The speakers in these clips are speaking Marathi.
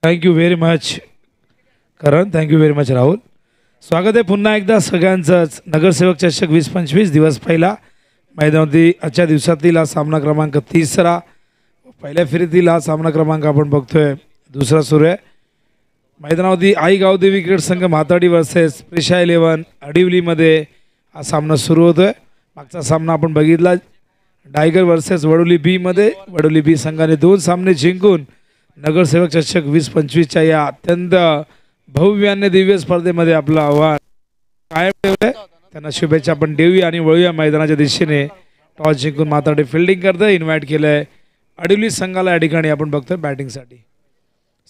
Thank you very much Karan. Thank you very much Rahul. स्वागत आहे पुन्हा एकदा सगळ्यांचंच नगरसेवक चषक 20-25 दिवस पहिला मैदानावरती आजच्या दिवसातील हा सामना क्रमांक 30. पहिल्या फेरीतील हा सामना क्रमांक आपण बघतोय दुसरा सुरू आहे. मैदानावरती आई गावदेवी क्रिकेट संघ म्हाताडी वर्सेस प्रिशा 11 अडिवलीमध्ये हा सामना सुरू होतोय. मागचा सामना आपण बघितला टायगर वर्सेस वडोली बी मध्ये. वडोली बी संघाने 2 सामने जिंकून नगरसेवक चषक 20-25च्या या अत्यंत भव्य आणि दिव्य स्पर्धेमध्ये आपलं आव्हान कायम ठेवलंय. त्यांना शुभेच्छा आपण देऊया आणि वळूया मैदानाच्या दिशेने. टॉस जिंकून म्हाताडी फिल्डिंग करतोय. इन्व्हाइट केलंय अडिवली संघाला. या ठिकाणी आपण बघतोय बॅटिंगसाठी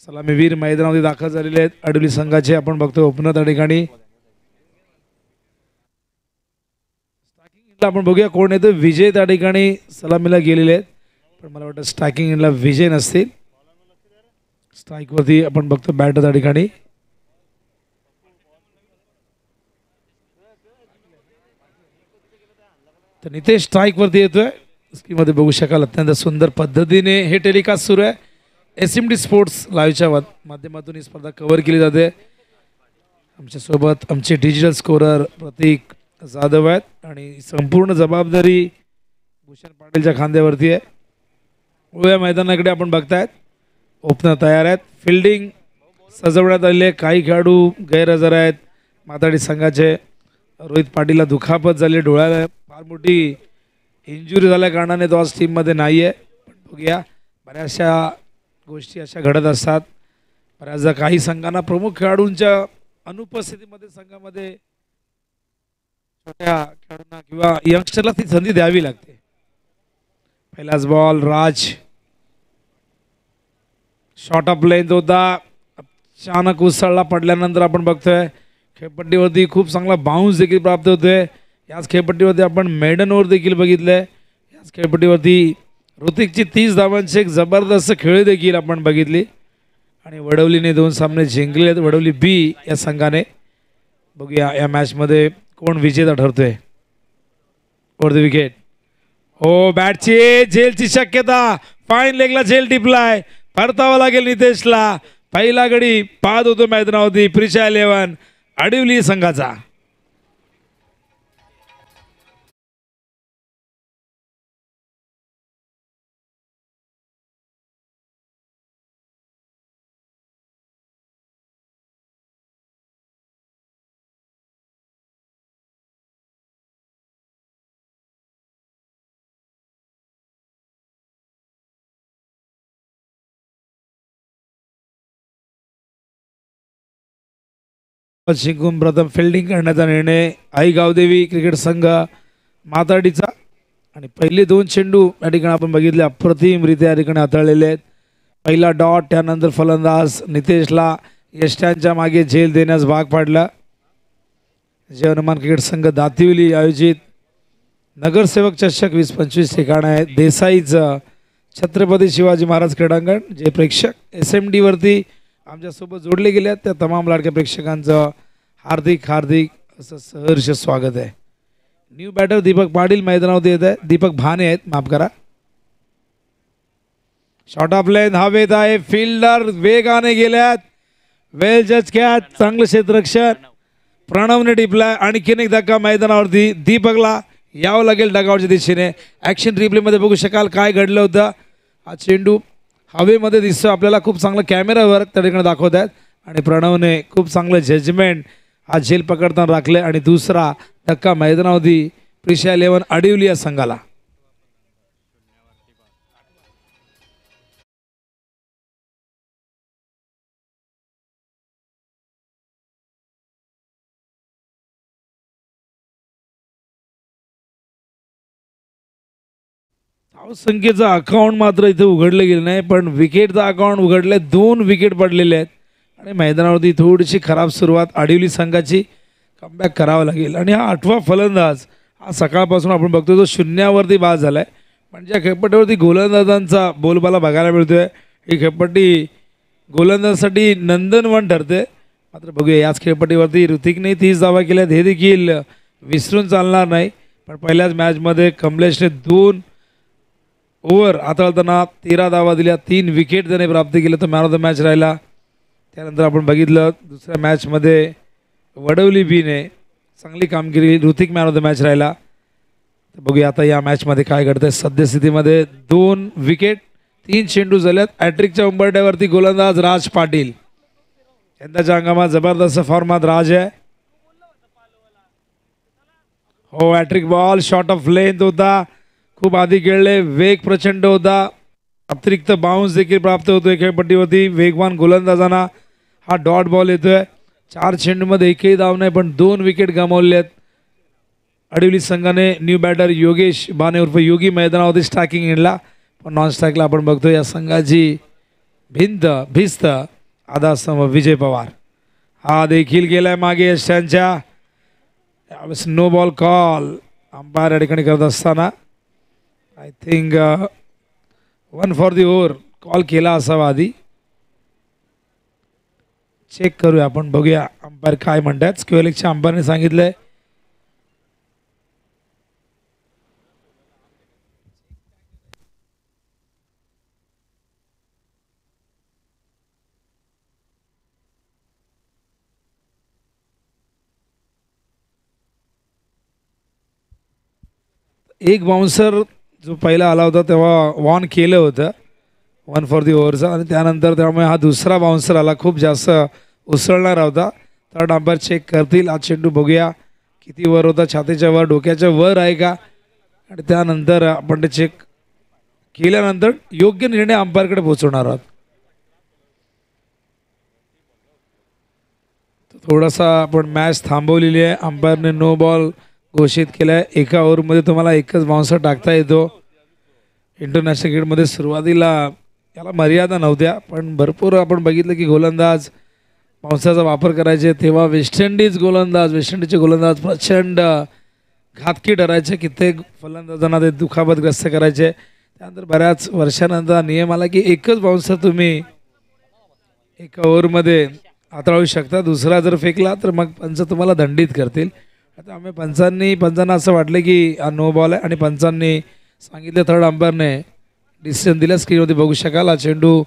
सलामीवीर मैदानामध्ये दाखल झालेले आहेत अडिवली संघाचे. आपण बघतोय ओपनर त्या ठिकाणी. आपण बघूया कोण येतो. विजय त्या ठिकाणी सलामीला गेलेले आहेत पण मला वाटतं स्ट्रायकिंग इनला विजय नसतील. स्ट्राईकवरती आपण बघतो बॅटर त्या ठिकाणी. तर नितेश स्ट्राईकवरती येतोय. स्क्रीनमध्ये बघू शकाल अत्यंत सुंदर पद्धतीने हे टेलिकास्ट सुरू आहे. SMD स्पोर्ट्स लाईव्हच्या माध्यमातून ही स्पर्धा कव्हर केली जाते. आमच्यासोबत आमचे डिजिटल स्कोरर प्रतीक जाधव आहेत आणि संपूर्ण जबाबदारी भूषण पाटीलच्या खांद्यावरती आहे. उभ्या मैदानाकडे आपण बघतायत ओपनर तयार आहेत. फिल्डिंग सजवण्यात आलेले. काही खेळाडू गैरहजर आहेत म्हाताडी संघाचे. रोहित पाटीलला दुखापत झाली डोळ्याला. फार मोठी इंजुरी झाल्या कारणाने तो आज टीममध्ये नाही आहे. पण बघूया बऱ्याचशा गोष्टी अशा घडत असतात. बऱ्याचदा काही संघांना प्रमुख खेळाडूंच्या अनुपस्थितीमध्ये संघामध्ये छोट्या खेळाडूंना किंवा यंगस्टरला ती संधी द्यावी लागते. पहिलाच ball Raj. Short of length होता. अचानक उसळला पडल्यानंतर आपण बघतोय खेळपट्टीवरती खूप चांगला बाउन्स देखील प्राप्त होतोय. याच खेळपट्टीवरती आपण मेडन ओव्हर देखील बघितलंय. याच खेळपट्टीवरती ऋतिकची 30 धावांची एक जबरदस्त खेळी देखील आपण बघितली. आणि वडवलीने 2 सामने जिंकले आहेत वडवली बी या संघाने. बघूया या मॅचमध्ये कोण विजेता ठरतोय. Over the wicket. हो बॅटची झेलची शक्यता. फाईन लेगला झेल टिपलाय. परतावा लागेल नितेशला. पहिला गडी पाहत होतो मैदानावरती प्रिशा 11 अडिवली संघाचा. जिंकून प्रथम फिल्डिंग करण्याचा निर्णय आई गावदेवी क्रिकेट संघ माताडीचा. आणि पहिले 2 चेंडू या ठिकाणी आपण बघितले अप्रतिमरित्या या ठिकाणी हाताळलेले आहेत. पहिला डॉट. त्यानंतर फलंदाज नितेशला यष्ट्यांच्या मागे झेल देण्यास भाग पाडला. जय हनुमान क्रिकेट संघ दातिवली आयोजित नगरसेवक चषक 20-25 ठिकाण आहे देसाईचं छत्रपती शिवाजी महाराज क्रीडांगण. जे प्रेक्षक SMD वरती आमच्यासोबत जोडले गेले आहेत त्या तमाम लाडक्या प्रेक्षकांचं हार्दिक असं सहर्ष स्वागत आहे. न्यू बॅटर दीपक पाटील मैदानावरती येत आहे. दीपक भाने आहेत माफ करा. शॉर्ट ऑफ लेंथ हवेत आहे. फिल्डर वेगाने गेल्यात. वेल जज कॅच. चांगलं क्षेत्ररक्षण. प्रणवने टिपलाय. आणखीन एक धक्का मैदानावरती. दीपकला यावं लागेल डगावरच्या दिशेने. ॲक्शन रिप्लेमध्ये बघू शकाल काय घडलं होतं. हा चेंडू हवेमध्ये दिसतो आपल्याला. खूप चांगलं कॅमेरा वर्क त्या ठिकाणी दाखवत आहेत आणि प्रणवने खूप चांगलं जजमेंट हा झेल पकडताना राखले. आणि दुसरा धक्का मैदानावरती प्रिशा 11 अडिवली या संघाला. धावसंख्येचं अकाउंट मात्र इथे उघडलं गेलं नाही पण विकेटचं अकाउंट उघडले. 2 विकेट पडलेले आहेत आणि मैदानावरती थोडीशी खराब सुरुवात अडिवली संघाची. कमबॅक करावं लागेल. आणि हा 8वा फलंदाज हा सकाळपासून आपण बघतो तो शून्यावरती बाद झालाय. म्हणजे या खेळपट्टीवरती गोलंदाजांचा बोलबाला बघायला मिळतोय. ही खेळपट्टी गोलंदाजासाठी नंदनवन ठरते. मात्र बघूया याच खेळपट्टीवरती ऋतिकने 30 धावा केल्यात हे देखील विसरून चालणार नाही. पण पहिल्याच मॅचमध्ये कमलेशने 2 ओव्हर हाताळताना 13 धावा दिल्या. 3 विकेट त्याने प्राप्त केले. तो मॅन ऑफ द मॅच राहिला. त्यानंतर आपण बघितलं दुसऱ्या मॅचमध्ये वडवली बीने चांगली कामगिरी, Hrithik man of the match राहिला. तर बघूया आता या मॅचमध्ये काय घडतंय. सद्यस्थितीमध्ये 2 विकेट 3 चेंडू झाल्यात. हॅट्रिकच्या उंबरठ्यावरती गोलंदाज राज पाटील. यंदाच्या हंगामात जबरदस्त फॉर्मात राज आहे. हो, hattrick ball short of length होता, खूप आधी खेळले, वेग प्रचंड होता, अतिरिक्त बाउन्स देखील प्राप्त होतोय खेळपट्टीवरती. वेगवान गोलंदाजांना हा डॉट बॉल येतोय. 4 चेंडूमध्ये एकही धाव नाही, पण 2 विकेट गमावले आहेत. अडवली संघाने न्यू बॅटर योगेश बाने उर्फ योगी मैदानावरती स्ट्रायकिंग एंडला, पण नॉन स्ट्राईकला आपण बघतो या संघाची भिस्त आधास्तंभ विजय पवार. हा देखील गेलाय मागे यशांच्या. नो बॉल कॉल अंपायर या ठिकाणी करत असताना I think 1 for the over call केला असावा. आधी चेक करूया आपण, बघूया अंपायर काय म्हणतात. स्क्वेअरलेगच्या अंपायरने सांगितलंय एक बाउन्सर जो पहिला आला होता तेव्हा वॉन केलं होतं 1 फॉर दी ओव्हरचा, आणि त्यानंतर त्यामुळे हा दुसरा बाउन्सर आला, खूप जास्त उसळणारा होता. थर्ड अंपायर चेक करतील. हा चेंडू बघूया किती वर होता, छातीच्या वर डोक्याच्या वर आहे का, आणि त्यानंतर आपण ते चेक केल्यानंतर योग्य निर्णय अंपायरकडे पोहोचवणार आहोत. थोडासा आपण मॅच थांबवलेली आहे. अंपायरने नो बॉल घोषित केला आहे. एका ओव्हरमध्ये तुम्हाला एकच बाउन्सर टाकता येतो. इंटरनॅशनल क्रिकेटमध्ये सुरुवातीला याला मर्यादा नव्हत्या, पण भरपूर आपण बघितलं की गोलंदाज बाउन्सरचा वापर करायचे. तेव्हा वेस्ट इंडिजचे गोलंदाज प्रचंड घातकी ठरायचे. कित्येक फलंदाजांना ते दुखापतग्रस्त करायचे. त्यानंतर बऱ्याच वर्षानंतर नियम आला की एकच बाउन्सर तुम्ही एका ओव्हरमध्ये हाताळू शकता. दुसरा जर फेकला तर मग पंच तुम्हाला दंडित करतील. आता आम्ही पंचांना असं वाटलं की हा नो बॉल आहे, आणि पंचांनी सांगितलं, थर्ड अंपायरने डिसिजन दिला. स्क्रीनवरती बघू शकाल. हा चेंडू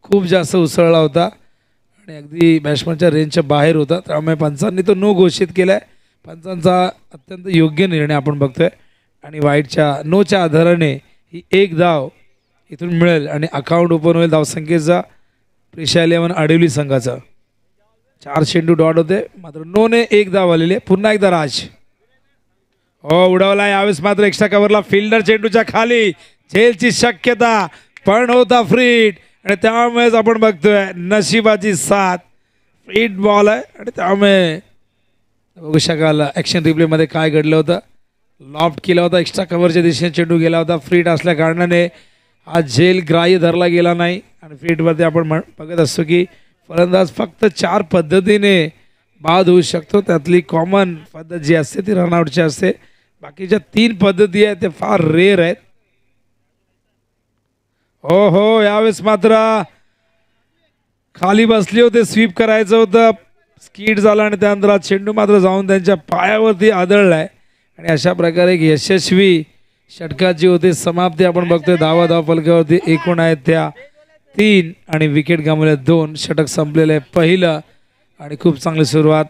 खूप जास्त उसळला होता आणि अगदी बॅट्समनच्या रेंजच्या बाहेर होता, त्यामुळे पंचांनी तो नो घोषित केला आहे. पंचांचा अत्यंत योग्य निर्णय आपण बघतोय, आणि नोच्या आधाराने ही एक धाव इथून मिळेल आणि अकाउंट ओपन होईल धावसंख्येचा प्रेशा 11 अडवली संघाचा. 4 चेंडू डॉट होते, मात्र नोने एक धाव आलेली आहे. पुन्हा एकदा राज हो उडवला. यावेळेस मात्र एक्स्ट्रा कव्हरला फिल्डर चेंडूच्या खाली, झेलची शक्यता पण होता फ्रीट, आणि त्यामुळेच आपण बघतोय नशिबाची साथ. फ्रीट बॉल आहे आणि त्यामुळे बघू शकाल ॲक्शन रिप्लेमध्ये काय घडलं होतं. लॉफ्ट केला होता, एक्स्ट्रा कव्हरच्या दिशेने चेंडू गेला होता. फ्रीट असल्या कारणाने हा झेल ग्राह्य धरला गेला नाही, आणि फ्रीटमध्ये आपण बघत असतो की फलंदाज फक्त 4 पद्धतीने बाद होऊ शकतो. त्यातली कॉमन पद्धत जी असते ती रनआउटची असते. बाकीच्या 3 पद्धती आहेत ते फार रेअर आहेत. हो यावेळेस मात्र खाली बसले होते, स्वीप करायचं होतं, स्कीड झाला, आणि त्यानंतर चेंडू मात्र जाऊन त्यांच्या पायावरती आदळलाय, आणि अशा प्रकारे एक यशस्वी षटकाची होते समाप्ती आपण बघतोय. धाव फलकावरती एकूण आहेत त्या 3, आणि विकेट गमावल्या 2. षटक संपलेलं आहे पहिलं, आणि खूप चांगली सुरुवात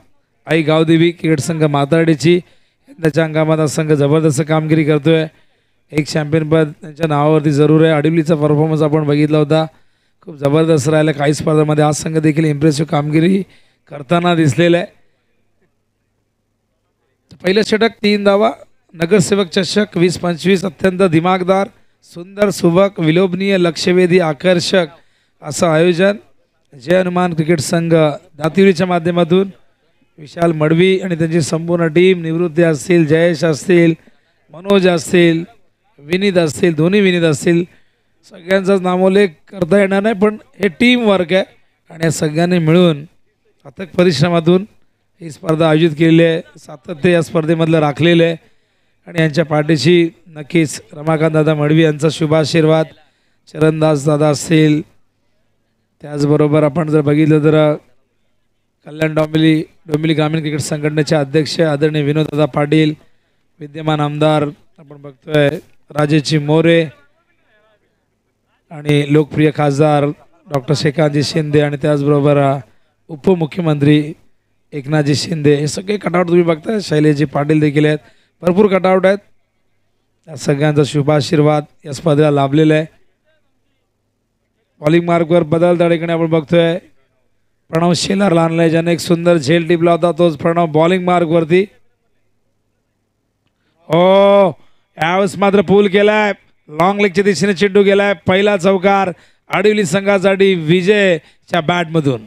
आई गावदेवी क्रिकेट संघ माताडीची. त्याच्या हंगामात संघ जबरदस्त कामगिरी करतोय. एक चॅम्पियनपद त्यांच्या नावावरती जरूर आहे. अडवलीचा परफॉर्मन्स आपण बघितला होता, खूप जबरदस्त राहिला. काही स्पर्धामध्ये आज संघ देखील इम्प्रेसिव्ह कामगिरी करताना दिसलेलं आहे. पहिलं षटक 3 धावा. नगरसेवक चषक 20-25 अत्यंत दिमागदार, सुंदर, सुबक, विलोभनीय, लक्षवेधी, आकर्षक असं आयोजन जय हनुमान क्रिकेट संघ दातिवलीच्या माध्यमातून विशाल मडवी आणि त्यांची संपूर्ण टीम, निवृत्ती असतील, जयेश असतील, मनोज असतील, विनीत असतील, दोन्ही विनीत असतील, सगळ्यांचाच नामोल्लेख करता येणार नाही, पण हे टीम वर्क आहे, आणि या सगळ्यांनी मिळून अथक परिश्रमातून ही स्पर्धा आयोजित केलेली आहे. सातत्य या स्पर्धेमधलं राखलेलं आहे, आणि यांच्या पाठीशी नक्कीच रमाकांत दादा मडवी यांचा शुभाशीर्वाद, चरणदास दादा असतील, त्याचबरोबर आपण जर बघितलं तर कल्याण डोंबिवली ग्रामीण क्रिकेट संघटनेचे अध्यक्ष आदरणीय विनोददादा पाटील, विद्यमान आमदार आपण बघतोय राजेची मोरे, आणि लोकप्रिय खासदार डॉक्टर श्रीकांतजी शिंदे, आणि त्याचबरोबर उपमुख्यमंत्री एकनाथजी शिंदे हे सगळे कटआउट तुम्ही बघताय. शैलेशजी पाटील देखील आहेत. भरपूर कटआउट आहेत. या सगळ्यांचा शुभाशीर्वाद या स्पर्धेला लाभलेला आहे. बॉलिंग मार्कवर बदल त्या ठिकाणी आपण बघतोय. प्रणव शेलार आणलाय ज्याने एक सुंदर झेल टिपला होता. तोच प्रणव बॉलिंग मार्कवरती. ओ यावेळेस मात्र पूल केलाय. लॉंग लेगच्या दिशेने चेंडू गेलाय. पहिला चौकार आडिवली संघासाठी विजयच्या बॅटमधून.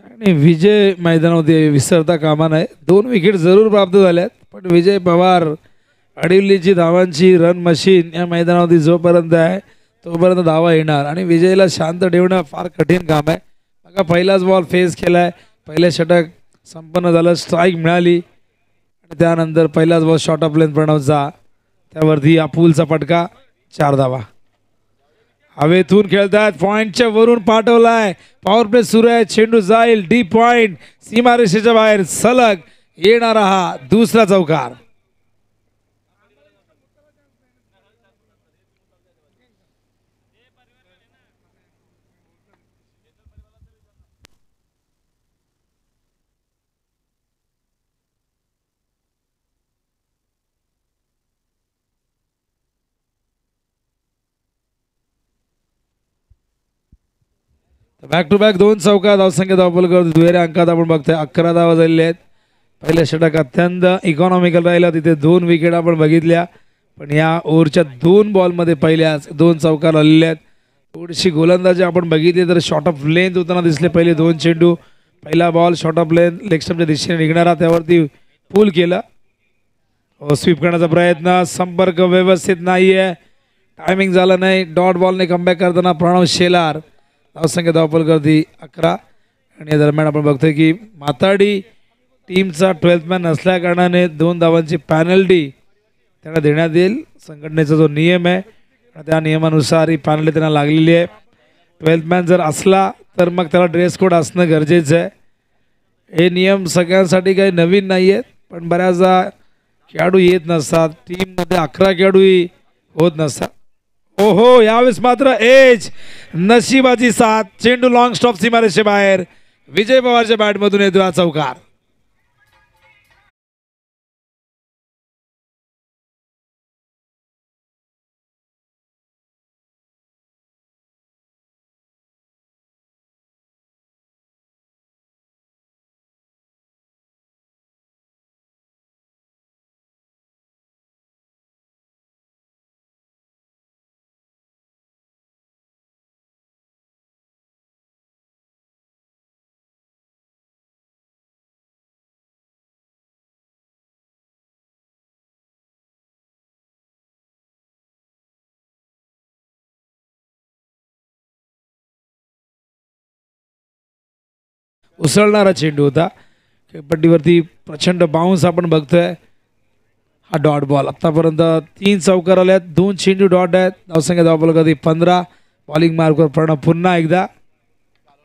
आणि विजय मैदानामध्ये विसरता कामा नये. 2 विकेट जरूर प्राप्त झाल्यात पण विजय पवार आडिवलीची धावांची रन मशीन या मैदानामध्ये जोपर्यंत आहे तोपर्यंत धावा येणार आणि विजयला शांत ठेवणं फार कठीण काम आहे. बघा पहिलाच बॉल फेस केलाय. पहिले षटक संपन्न झालं. स्ट्राईक मिळाली आणि त्यानंतर पहिलाच बॉल शॉर्ट ऑफ लेंथ प्रणवचा. त्यावरती अपुलचा फटका. 4 धावा. हवेतून खेळतात. पॉइंटच्या वरून पाठवलाय. पॉवर प्ले सुरू आहे. चेंडू जाईल डीप पॉइंट. सीमारेषेच्या बाहेर सलग येणारा हा दुसरा चौकार. बॅक टू बॅक 2 चौका. धावसंख्या धावफलक दुहेऱ्या अंकात आपण बघतोय. 11 धावा झालेल्या आहेत. पहिल्या षटक अत्यंत इकॉनॉमिकल राहिला. तिथे 2 विकेट आपण बघितल्या पण या ओव्हरच्या 2 बॉलमध्ये पहिल्याच 2 चौकार आलेले आहेत. थोडीशी गोलंदाजी आपण बघितली तर शॉर्ट ऑफ लेंथ होताना दिसले. पहिले 2 चेंडू. पहिला ball short of length leg स्टंपच्या दिशेने निघणारा त्यावरती पूल केला. स्वीप करण्याचा प्रयत्न. संपर्क व्यवस्थित नाहीये. टायमिंग झालं नाही. डॉट बॉलने कमबॅक करताना प्रणव शेलार. धावसंख्या धावफलक 11 आणि या दरम्यान आपण बघतोय की माताडी टीमचा 12th मॅन नसल्या कारणाने 2 धावांची पॅनल्टी त्यांना देण्यात येईल. संघटनेचा जो नियम आहे त्या नियमानुसार ही पॅनल्टी त्यांना लागलेली आहे. 12th मॅन जर असला तर मग त्याला ड्रेस कोड असणं गरजेचं आहे. हे नियम सगळ्यांसाठी काही नवीन नाही आहेत पण बऱ्याचदा खेळाडू येत नसतात. टीममध्ये 11 खेळाडूही होत नसतात. ओहो यावेळेस मात्र एज नशिबाची साथ. चेंडू लॉंग स्टॉप सीमारेषे बाहेर. विजय पवारच्या बॅटमधून येतो हा चौकार. उसळणारा चेंडू होता. पट्टीवरती प्रचंड बाउन्स आपण बघतोय. हा डॉट बॉल. आतापर्यंत 3 चौकार आल्यात. 2 चेंडू डॉट आहेत. धावसंख्या धावफलक 15. बॉलिंग मार्कवर प्रणव पुन्हा एकदा.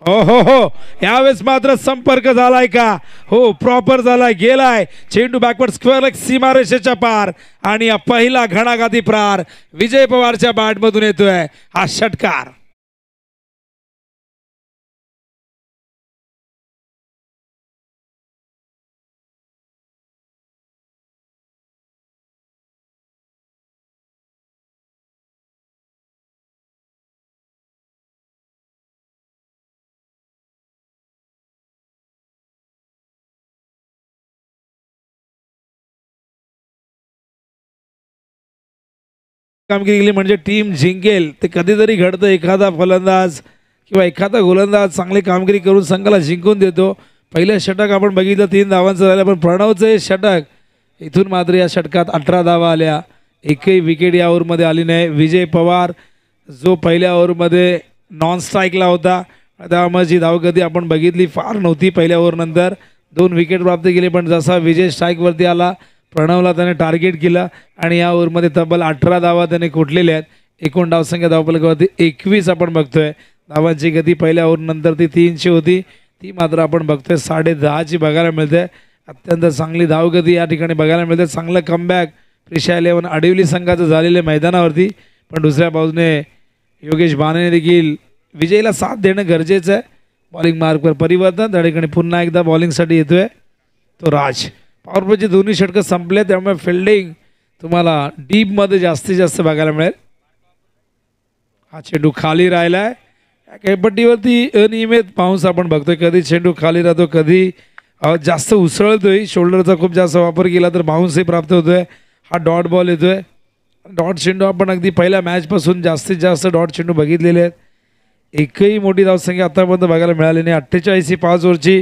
हो हो हो यावेळेस मात्र संपर्क झालाय का? हो प्रॉपर झालाय. गेलाय चेंडू बॅकवर्ड स्क्वेअर लेग सीमारेषेच्या पार आणि पहिला घणाघाती प्रहार विजय पवारच्या बॅटमधून येतोय हा षटकार. कामगिरी केली म्हणजे टीम जिंकेल. ते कधीतरी घडतं. एखादा फलंदाज किंवा एखादा गोलंदाज चांगली कामगिरी करून संघाला जिंकून देतो. पहिलं षटक आपण बघितलं 3 धावांचं झालं पण प्रणवचं हे षटक इथून मात्र या षटकात 18 धावा आल्या. एकही विकेट या ओव्हरमध्ये आली नाही. विजय पवार जो पहिल्या ओव्हरमध्ये नॉन स्ट्राईकला होता त्यामुळे जी धावगती आपण बघितली फार नव्हती. पहिल्या ओव्हरनंतर 2 विकेट प्राप्त केले पण जसा विजय स्ट्राईकवरती आला प्रणवला त्याने टार्गेट केलं आणि या ओव्हरमध्ये तब्बल 18 धावा त्याने कोटलेल्या आहेत. एकूण धावसंख्या धावफलकावरती 21 आपण बघतोय. धावांची गती पहिल्या ओव्हरनंतर ती 300 होती, ती मात्र आपण बघतोय 10.5ची बघायला मिळते. अत्यंत चांगली धावगती या ठिकाणी बघायला मिळते. चांगलं कमबॅक प्रिशा 11 अडिवली संघाचं झालेलं मैदानावरती. पण दुसऱ्या बाजूने योगेश बानेने देखील विजयला साथ देणं गरजेचं आहे. बॉलिंग मार्कवर परिवर्तन त्या ठिकाणी पुन्हा एकदा बॉलिंगसाठी येतोय तो राज. पॉवरप्लेचे दोन्ही षटकं संपले, त्यामुळे फिल्डिंग तुम्हाला डीपमध्ये जास्तीत जास्त बघायला मिळेल. हा चेंडू खाली राहिलाय. खेळपट्टीवरती अनियमित बाउन्स आपण बघतोय. कधी चेंडू खाली राहतो, कधी जास्त उसळतोय. शोल्डरचा खूप जास्त वापर केला तर बाउन्सही प्राप्त होतोय. हा डॉट बॉल येतोय. डॉट चेंडू आपण अगदी पहिल्या मॅचपासून जास्तीत जास्त डॉट चेंडू बघितलेले आहेत. एकही मोठी धावसंख्या आतापर्यंत बघायला मिळाली नाही. 48 ही 5 ओव्हरची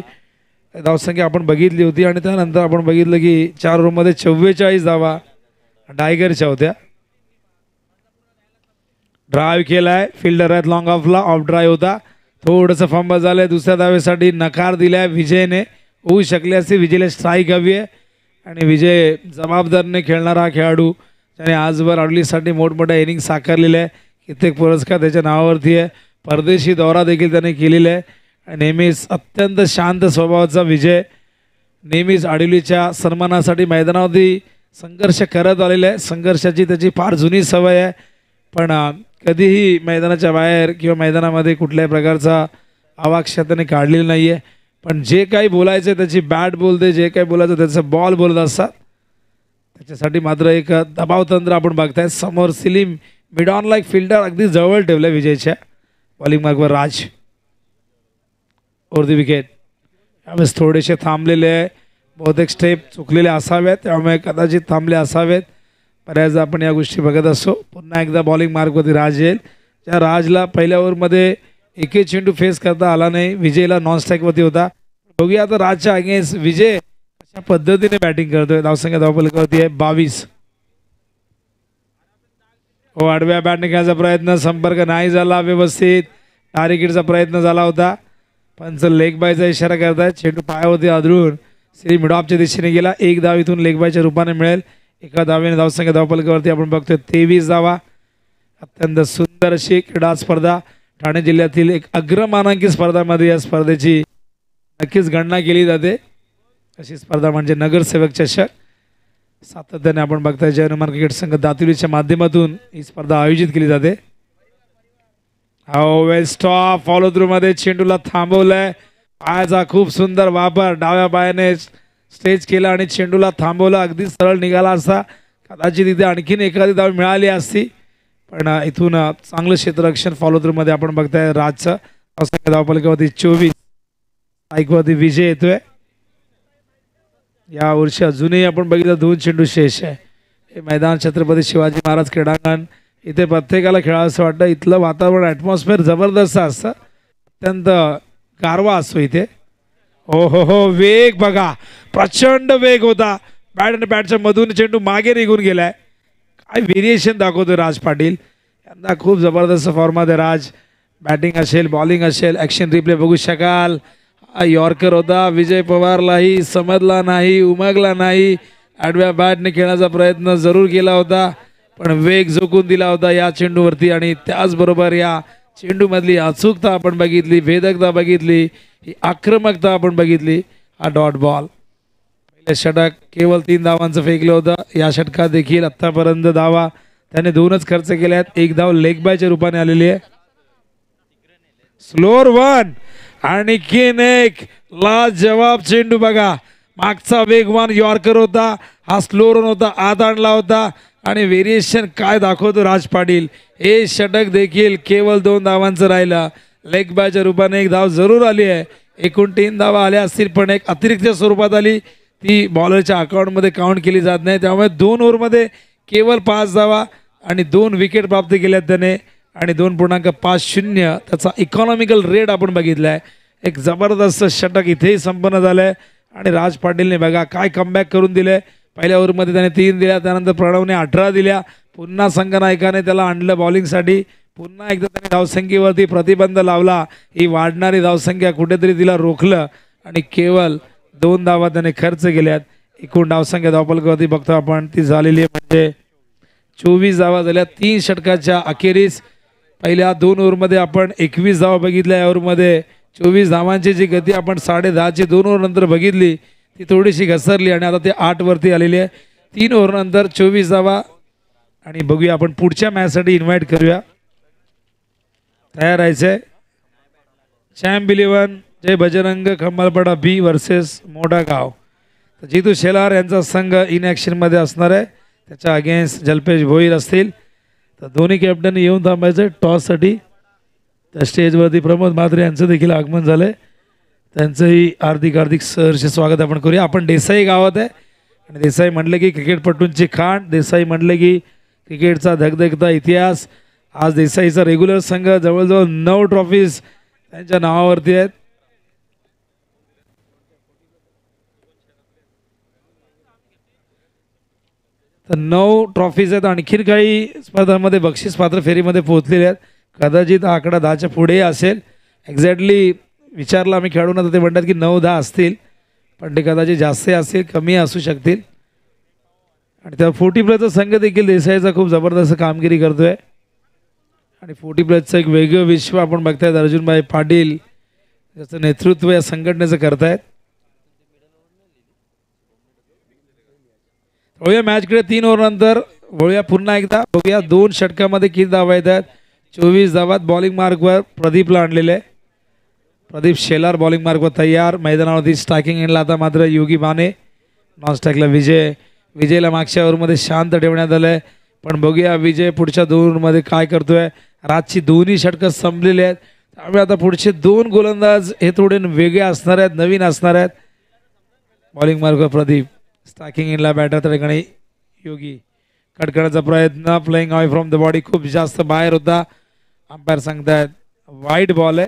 धावसंख्या आपण बघितली होती आणि त्यानंतर आपण बघितलं की 4 ओव्हरमध्ये 44 धावा टायगरच्या होत्या. ड्राईव्ह केलाय, फिल्डर आहेत लॉंग ऑफला, ऑफ ड्राईव्ह होता, थोडंसं फंबल झालंय. दुसऱ्या धावेसाठी नकार दिलाय विजयने. होऊ शकले असते, विजयला स्ट्राईक हवी आहे आणि विजय जबाबदारीने खेळणारा हा खेळाडू त्याने आजवर अडलीसाठी मोठमोठ्या इनिंग साकारलेल्या आहे. कित्येक पुरस्कार त्याच्या नावावरती आहे. परदेशी दौरा देखील त्याने केलेला आहे. नेहमीच अत्यंत शांत स्वभावाचा विजय, नेहमीच आडिवलीच्या सन्मानासाठी मैदानावरती संघर्ष करत आलेला आहे. संघर्षाची त्याची फार जुनी सवय आहे. पण कधीही मैदानाच्या बाहेर किंवा मैदानामध्ये कुठल्याही प्रकारचा आवाक्ष त्याने काढलेला नाही आहे. पण जे काही बोलायचं त्याची बॅट बोलते, जे काही बोलायचं त्याचं बॉल बोलत असतात. त्याच्यासाठी मात्र एक दबाव तंत्र आपण बघताय. समोर Salim mid on like fielder अगदी जवळ ठेवलं विजयच्या. बॉलिंग मार्कवर राज ओव्हर द विकेट. यावेळेस थोडेसे थांबलेले आहे, बहुतेक स्टेप चुकलेले असावेत, त्यामुळे कदाचित थांबले असावेत. बऱ्याचदा आपण या गोष्टी बघत असतो. पुन्हा एकदा बॉलिंग मार्कवरती राज येईल. ज्या राजला पहिल्या ओव्हरमध्ये एकही चेंडू फेस करता आला नाही. विजयला नॉन स्ट्राईकवरती होता. बघूया आता राजच्या अगेन्स्ट विजय अशा पद्धतीने बॅटिंग करतोय. धावसंख्या धावफलकावरती आहे 22. हो, आडव्या बॅटने खेळायचा प्रयत्न, संपर्क नाही झाला व्यवस्थित. टार्गेटचा प्रयत्न झाला होता. पंच लेग बायचा इशारा करतायत. चेंडू पायावरती आदळून श्री मिडॉपच्या दिशेने गेला. एक धाव इथून लेग बायच्या रूपाने मिळेल. एका धावेने धावसंख्या धावफलकावरती आपण बघतोय 23 धावा. अत्यंत सुंदर अशी क्रीडा स्पर्धा, ठाणे जिल्ह्यातील एक अग्रमानांकित स्पर्धामध्ये या स्पर्धेची नक्कीच गणना केली जाते. अशी स्पर्धा म्हणजे नगरसेवक चषक. सातत्याने आपण बघताय जय हनुमान क्रिकेट संघ दातिवलीच्या माध्यमातून ही स्पर्धा आयोजित केली जाते. हो, वेल स्टॉप फॉलो थ्रू मध्ये चेंडूला थांबवलंय. पायाचा खूप सुंदर वापर, डाव्या पायाने स्टेज केला आणि चेंडूला थांबवलं. अगदी सरळ निघाला असता, कदाचित इथे आणखीन एखादी धाव मिळाली असती. पण इथून चांगलं क्षेत्ररक्षण फॉलो थ्रू मध्ये आपण बघताय राजचं. धावफलकावरती 24. स्ट्राईकवरती विजय येतोय. या वर्षी अजूनही आपण बघितलं 2 चेंडू शेष आहे. हे मैदान छत्रपती शिवाजी महाराज क्रीडांगण, इथे प्रत्येकाला खेळावंसं वाटतं. इथलं वातावरण ॲटमॉस्फिअर जबरदस्त असतं, अत्यंत गारवा असतो इथे. हो हो हो, वेग बघा, प्रचंड वेग होता. बॅट आणि बॅटच्या मधून चेंडू मागे निघून गेलाय. काय व्हेरिएशन दाखवतो राज पाटील. यंदा खूप जबरदस्त फॉर्मात आहे राज. बॅटिंग असेल, बॉलिंग असेल, ॲक्शन रिप्ले बघू शकाल. यॉर्कर होता, विजय पवारलाही समजला नाही, उमगला नाही. आडव्या बॅटने खेळण्याचा प्रयत्न जरूर केला होता, पण वेग झोकून दिला होता या चेंडूवरती. आणि त्याचबरोबर या चेंडूमधली अचूकता आपण बघितली, भेदकता बघितली, ही आक्रमकता आपण बघितली. हा डॉट बॉल. पहिले षटक केवळ 3 धावांचं फेकलं होतं. या षटकात देखील आत्तापर्यंत धावा त्याने 2च खर्च केल्या आहेत. 1 धाव लेग बायच्या रूपाने आलेली आहे. स्लोअर 1 आणखीन एक लाजवाब चेंडू बघा. मागचा वेगवान यॉर्कर होता, हा स्लो रन होता, आत आणला होता. आणि व्हेरिएशन काय दाखवतो राज पाटील. हे षटक देखील केवळ 2 धावांचं राहिलं. लेग बायच्या रूपाने 1 धाव जरूर आली आहे. एकूण 3 धावा आल्या असतील, पण एक अतिरिक्त स्वरूपात आली, ती बॉलरच्या अकाउंटमध्ये काउंट केली जात नाही. त्यामुळे 2 ओव्हरमध्ये केवळ 5 धावा आणि 2 विकेट प्राप्त केल्यात त्याने. आणि 2.50 त्याचा इकॉनॉमिकल रेट आपण बघितला आहे. एक जबरदस्त षटक इथेही संपन्न झालं आहे. आणि राज पाटीलने बघा काय कमबॅक करून दिले. पहिल्या ओव्हरमध्ये त्याने 3 दिल्या, त्यानंतर प्रणवने 18 दिल्या. पुन्हा संघनायकाने त्याला आणलं बॉलिंगसाठी. पुन्हा एकदा त्याने धावसंख्येवरती प्रतिबंध लावला. ही वाढणारी धावसंख्या कुठेतरी तिला रोखलं आणि केवळ 2 धावा त्याने खर्च केल्यात. एकूण धावसंख्या धावफलकावरती बघतो आपण ती झालेली आहे म्हणजे 24 धावा झाल्या 3 षटकाच्या अखेरीस. पहिल्या 2 ओव्हरमध्ये आपण 21 धावा बघितल्या. या ओव्हरमध्ये 24 धावांची जी गती आपण 10.5ची 2 ओव्हर नंतर बघितली ती थोडीशी घसरली आणि आता ते 8 वरती आलेली आहे. 3 ओव्हर नंतर 24 धावा. आणि बघूया आपण पुढच्या मॅचसाठी इन्व्हाइट करूया. तयार राहायचंय. चॅम्प 11 जय बजरंग खंबालपाडा बी वर्सेस मोठागाव. तर जितू शेलार यांचा संघ इन ॲक्शनमध्ये असणार आहे. त्याच्या अगेन्स्ट जल्पेश भोईर असतील. तर दोन्ही कॅप्टन येऊन थांबायचं टॉससाठी. त्या स्टेजवरती प्रमोद म्हात्रे यांचं देखील आगमन झालं आहे. त्यांचंही हार्दिक सहर्ष स्वागत आपण करूया. आपण देसाई गावात आहे आणि देसाई म्हटलं की क्रिकेटपटूंची खाण. देसाई म्हटलं की क्रिकेटचा धगधगता इतिहास. आज देसाईचा रेग्युलर संघ जवळजवळ 9 ट्रॉफीज त्यांच्या नावावरती आहेत. तर 9 ट्रॉफीज आहेत. आणखीन काही स्पर्धांमध्ये बक्षीस पात्र फेरीमध्ये पोहोचलेले आहेत. कदाचित हा आकडा 10च्या पुढे असेल. एक्झॅक्टली विचारला आम्ही खेळाडूंना तर ते म्हणतात की 9-10 असतील, पण ते कदाचित जास्त असतील, कमी असू शकतील. आणि त्या 40+ संघ देखील देसाईचा खूप जबरदस्त कामगिरी करतोय. आणि 40+चं एक वेगळं विश्व आपण बघतायत. अर्जुनभाई पाटील ज्याचं नेतृत्व या संघटनेचं करतायत. वळूया मॅचकडे. 3 ओव्हर नंतर वळूया पुन्हा एकदा. बघूया 2 षटकामध्ये किती धावा येतात. 24 धावात बॉलिंग मार्कवर प्रदीपला आणलेले आहे. प्रदीप शेलार बॉलिंग मार्कवर तयार. मैदानावरती स्ट्रायकिंग एंडला आता मात्र योगी माने. नॉन स्ट्राईकला विजयला मागच्या ओव्हरमध्ये शांत ठेवण्यात आलं आहे. पण बघूया विजय पुढच्या 2 ओव्हरमध्ये काय करतोय. रातची दोन्ही षटकं संपलेली आहेत. त्यामुळे आता पुढचे 2 गोलंदाज हे थोडे वेगळे असणार आहेत, नवीन असणार आहेत. बॉलिंग मार्कवर प्रदीप. स्ट्रायकिंग एंडला बॅटर त्या ठिकाणी योगी. कट करण्याचा प्रयत्न. Playing away from the body. खूप जास्त बाहेर होता. अंपायर सांगतायत वाईट बॉल आहे.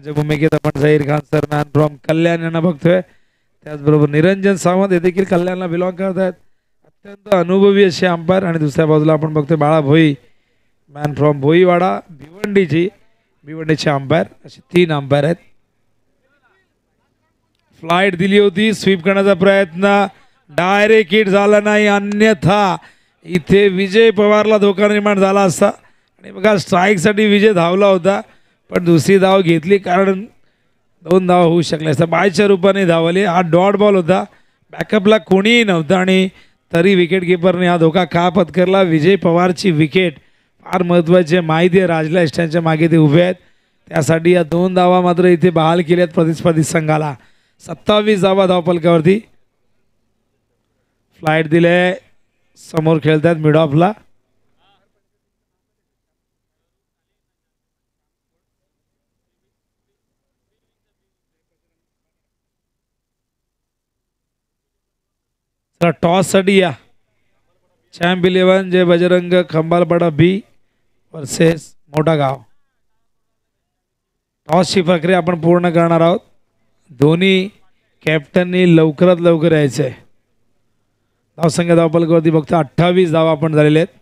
भूमिकेत आपण Zaheer Khan sir man from Kalyan यांना बघतोय. त्याचबरोबर निरंजन सावंत हे देखील कल्याणला बिलॉंग करत आहेत. अत्यंत अनुभवी असे अंपायर. आणि दुसऱ्या बाजूला आपण बघतोय बाळा भोई मॅन फ्रॉम भोईवाडा भिवंडीचे अंपायर. असे 3 अंपायर आहेत. फ्लाइट दिली होती. स्वीप करण्याचा प्रयत्न. डायरेक्ट हिट झाला नाही. अन्यथा इथे विजय पवारला धोका निर्माण झाला असता. आणि बघा स्ट्राईकसाठी विजय धावला होता, पण दुसरी धाव घेतली कारण 2 धावा होऊ शकल्या असता. बायच्या रूपाने धावले. हा डॉट बॉल होता. बॅकअपला कोणीही नव्हतं आणि तरी विकेटकीपरने हा धोका का पत्करला. विजय पवारची विकेट फार महत्त्वाची आहे. माहिती आहे राजला इष्टांच्या मागे ते उभे आहेत. त्यासाठी या 2 धावा मात्र इथे बहाल केल्यात प्रतिस्पर्धी संघाला. 27 धावा धावपलकावरती. फ्लाइट दिले. समोर खेळतात मिड ऑफला. टॉस साठी या. चॅम्प 11 जय बजरंग खंबालपाडा बी वर्सेस मोठागाव. टॉसची प्रक्रिया आपण पूर्ण करणार आहोत. दोन्ही कॅप्टननी लवकरात लवकर यायचं आहे. धावसंख्या धावपलकावरती फक्त 28 धावा आपण झालेले आहेत.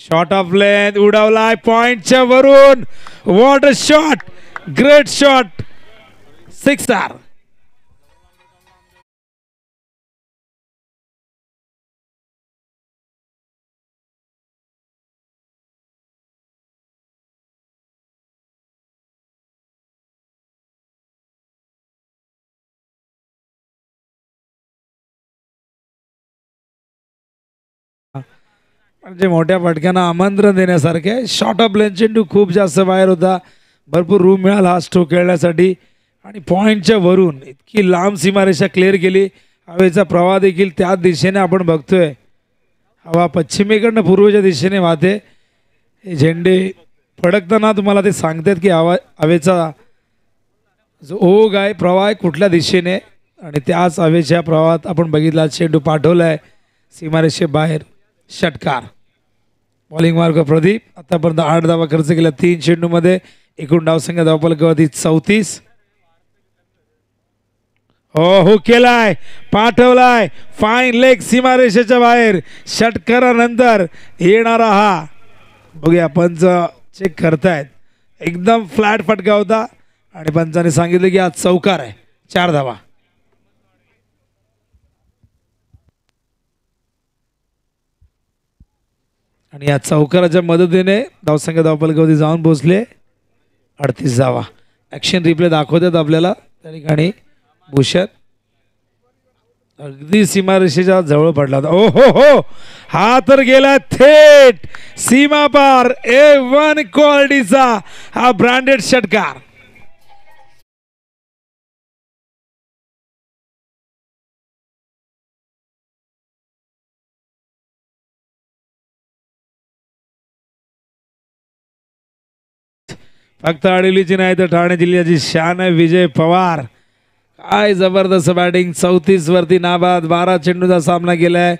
शॉट ऑफ लेंथ उडवलाय पॉइंटच्या वरून. What a shot. Great shot. 6 म्हणजे मोठ्या फटक्यांना आमंत्रण देण्यासारखे. शॉर्ट ऑफ लेंथ चेंडू खूप जास्त बाहेर होता. भरपूर रूम मिळाला हा स्ट्रोक खेळण्यासाठी. आणि पॉईंटच्या वरून इतकी लांब सीमारेषा क्लिअर केली. हवेचा प्रवाह देखील त्याच दिशेने आपण बघतोय. हवा पश्चिमेकडनं पूर्वेच्या दिशेने वाहते. हे झेंडे फडकताना तुम्हाला ते सांगतात की हवेचा जो ओघ आहे प्रवाह आहे कुठल्या दिशेने. आणि त्याच हवेच्या प्रवाहात आपण बघितला चेंडू पाठवला आहे सीमारेषे बाहेर. षटकार. Bowling mark Pradeep. आतापर्यंत 8 धावा खर्च केल्या 3 चेंडूमध्ये. एकूण धावसंख्या धावपलकावरती 34. हो केलाय. पाठवलाय फाईन लेग सीमारेषेच्या बाहेर. षटकारानंतर येणारा हा बघूया पंच चेक करतायत. एकदम फ्लॅट फटका होता आणि पंचाने सांगितलं की आज चौकार आहे. 4 धावा. आणि या चौकाराच्या मदतीने धावसंख्या धावफलकावरती जाऊन पोहोचले 38 धावा. ॲक्शन रिप्ले दाखवतात आपल्याला त्या ठिकाणी. भूषण अगदी सीमारेषेच्या जवळ पडला होता. ओ हो हो, हा तर गेला थेट सीमा पार. A1 क्वालिटीचा हा ब्रँडेड षटकार. फक्त आडिवलीची नाही तर ठाणे जिल्ह्याची शान आहे विजय पवार. काय जबरदस्त बॅटिंग. 34 वरती नाबाद. 12 चेंडूचा सामना केलाय.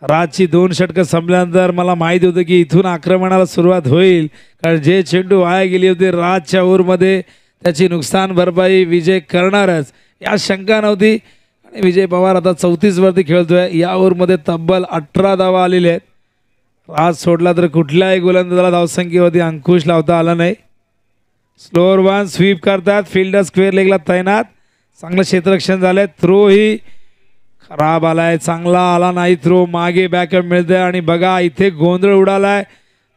राजची 2 षटकं संपल्यानंतर मला माहिती होतं की इथून आक्रमणाला सुरुवात होईल, कारण जे चेंडू वाया गेली होती राजच्या ओव्हरमध्ये त्याची नुकसान भरपाई विजय करणारच या शंका नव्हती. आणि विजय पवार आता 34 वरती खेळतोय. या ओव्हरमध्ये तब्बल 18 धावा आलेले आहेत. राज सोडला तर कुठल्याही गोलंदाजाला धावसंख्येवरती अंकुश लावता आला नाही. स्लोअर वन स्वीप करतात. फिल्डर स्क्वेअर लेगला तैनात. चांगलं क्षेत्ररक्षण झालंय. थ्रो ही खराब आलाय. चांगला आला नाही थ्रो. मागे बॅकअप मिळतंय. आणि बघा इथे गोंधळ उडालाय.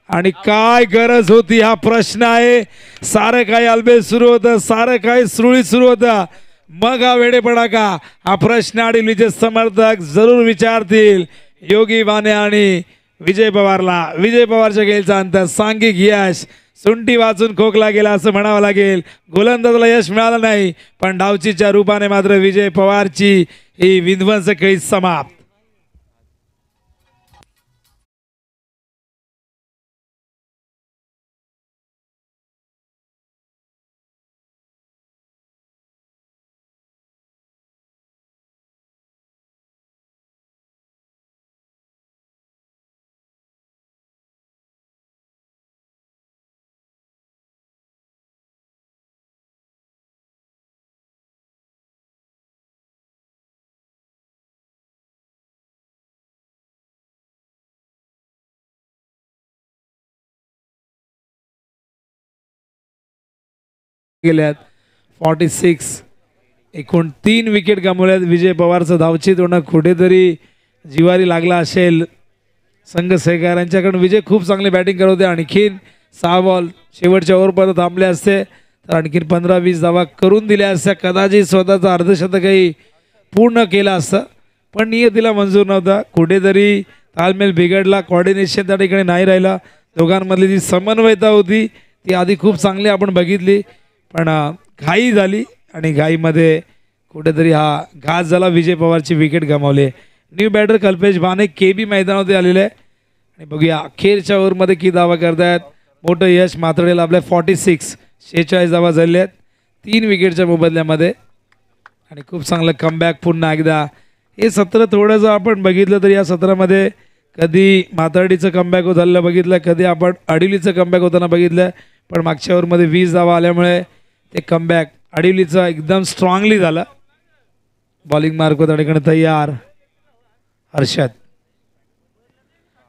आणि काय गरज होती हा प्रश्न आहे. सारं काही अलबेल सुरू होतं. सारं काही सुरळीत सुरू होतं. मग हा वेडेपणा का, हा प्रश्न आडिवलीचे समर्थक जरूर विचारतील. योगी बाने आणि विजय पवारला. विजय पवारच्या खेळचा अंतर सांघिक यश. सुंटी वाचून खोकला गेला असं म्हणावं लागेल. गोलंदाजाला यश मिळालं नाही, पण डावचीच्या रूपाने मात्र विजय पवारची ही विध्वंसक खेळी समाप्त. गेल्यात 46. एकूण 3 विकेट गमावल्यात. विजय पवारचं धावचित होणं कुठेतरी जिवारी लागला असेल संघ सहकाऱ्यांच्याकडून. विजय खूप चांगली बॅटिंग करत होते. आणखीन 6 बॉल शेवटच्या ओव्हरपर्यंत थांबले असते तर आणखीन 15-20 धावा करून दिल्या असत्या. कदाचित स्वतःचं अर्धशतकही पूर्ण केलं असतं, पण नियतीला मंजूर नव्हता. कुठेतरी ताळमेळ बिघडला. कॉर्डिनेशन त्या ठिकाणी नाही राहिला. दोघांमधली जी समन्वयता होती ती आधी खूप चांगली आपण बघितली, पण घाई झाली आणि घाईमध्ये कुठेतरी हा घात झाला. विजय पवारची विकेट गमावली. न्यू बॅटर कल्पेश बाने KB मैदानावरती आलेले आहे. आणि बघूया अखेरच्या ओव्हरमध्ये किती धावा करतायत. मोठं यश मात्रडेला आपल्या 46 धावा झालेले आहेत 3 विकेटच्या मोबदल्यामध्ये. आणि खूप चांगलं कमबॅक पुन्हा एकदा. हे सत्र थोडंसं आपण बघितलं तर या सत्रामध्ये कधी मातर्डीचं कमबॅक झालेलं बघितलं, कधी आपण आडिवलीचं कमबॅक होताना बघितलं, पण मागच्या ओव्हरमध्ये 20 धावा आल्यामुळे ते कमबॅक आडिवलीचा एकदम स्ट्रॉंगली झाला. बॉलिंग मार्क त्या ठिकाणी तयार. हर्षद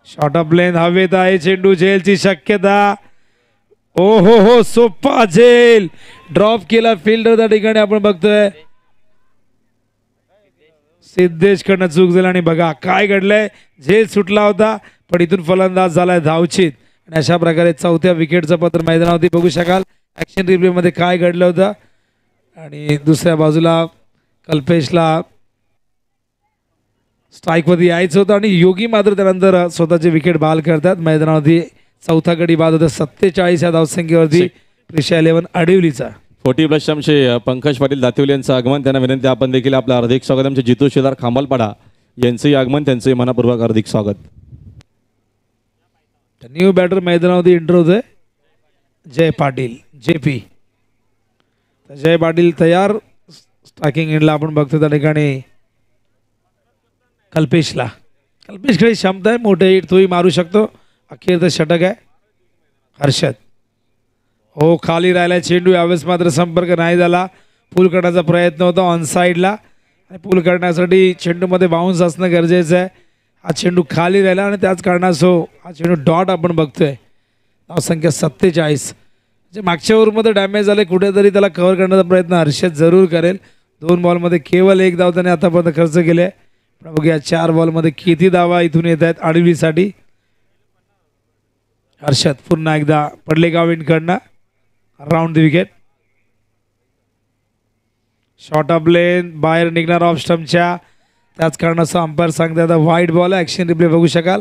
शॉर्ट ऑफ लेन हवेत आहे. चेंडू झेलची शक्यता. ओ हो हो, सोपा झेल ड्रॉप केला फिल्डर त्या ठिकाणी आपण बघतोय. सिद्धेश कडनं चूक झाली आणि बघा काय घडलंय. झेल सुटला होता पण इथून फलंदाज झालाय धावचित. आणि अशा प्रकारे 4थ्या विकेटचं पत्र मैदानावरती बघू शकाल. ॲक्शन रिप्ले मध्ये काय घडलं होतं. आणि दुसऱ्या बाजूला कल्पेशला स्ट्राईकवरती यायचं होतं आणि योगी मात्र त्यानंतर स्वतःचे विकेट बहाल करतात. मैदानावरती 4था गडी बाद होता 47 या धावसंख्येवरती. प्रिशा 11 आडिवलीचा. 40+ आमचे पंकज पाटील दातिवले यांचं आगमन. त्यांना विनंती आपण देखील आपलं हार्दिक स्वागत. आमचे जितू शेदार खांबालपाडा यांचंही आगमन, त्यांचंही मनापूर्वक हार्दिक स्वागत. न्यू बॅटर मैदानावरती एंटर होतोय जय पाटील JP. जय पाटील तयार. स्ट्रायकिंग एंडला आपण बघतो त्या ठिकाणी कल्पेशला. कल्पेशकडे क्षमता आहे. मोठे हिट तोही मारू शकतो. अखेर तर षटक आहे. हर्षद हो खाली राहिला चेंडू. यावेळेस मात्र संपर्क नाही झाला. पूल करण्याचा प्रयत्न होता ऑन साईडला. आणि पूल करण्यासाठी चेंडूमध्ये बाउन्स असणं गरजेचं आहे. हा चेंडू खाली राहिला आणि त्याच कारणासो हा चेंडू डॉट आपण बघतोय. धावसंख्या 47. जे मागच्या ओव्हरमध्ये डॅमेज झाले कुठेतरी त्याला कव्हर करण्याचा प्रयत्न हर्षद जरूर करेल. 2 बॉलमध्ये केवळ 1 धाव त्याने आतापर्यंत खर्च केले. पण बघूया 4 बॉलमध्ये किती धावा इथून येत आहेत आडिवलीसाठी. हर्षद पुन्हा एकदा पडलेगाव इनकडनं round the wicket. Short off length बाहेर निघणार ऑफ स्टंपच्या, त्याच कारणाचं अंपायर सांगते आता वाईट बॉल. ॲक्शन रिप्ले बघू शकाल.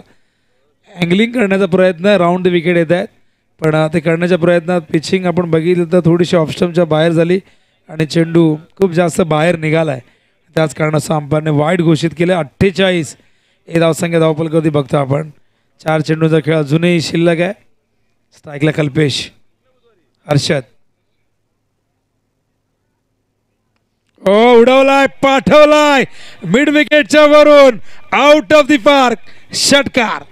अँगलिंग करण्याचा प्रयत्न, राऊंड द विकेट येत आहेत, पण ते करण्याच्या प्रयत्नात पिचिंग आपण बघितलं तर थोडीशी ऑफ स्टंपच्या बाहेर झाली आणि चेंडू खूप जास्त बाहेर निघाला आहे. त्याच कारणाचं अंपायरने वाईट घोषित केलं. 48 हे धावसंख्या धावफलकावरती बघतो आपण. 4 चेंडूचा खेळ अजूनही शिल्लक आहे. स्ट्राईकला कल्पेश. हर्षद उडवलाय, पाठवलाय मिड विकेटच्या वरून, आउट ऑफ द पार्क, षटकार.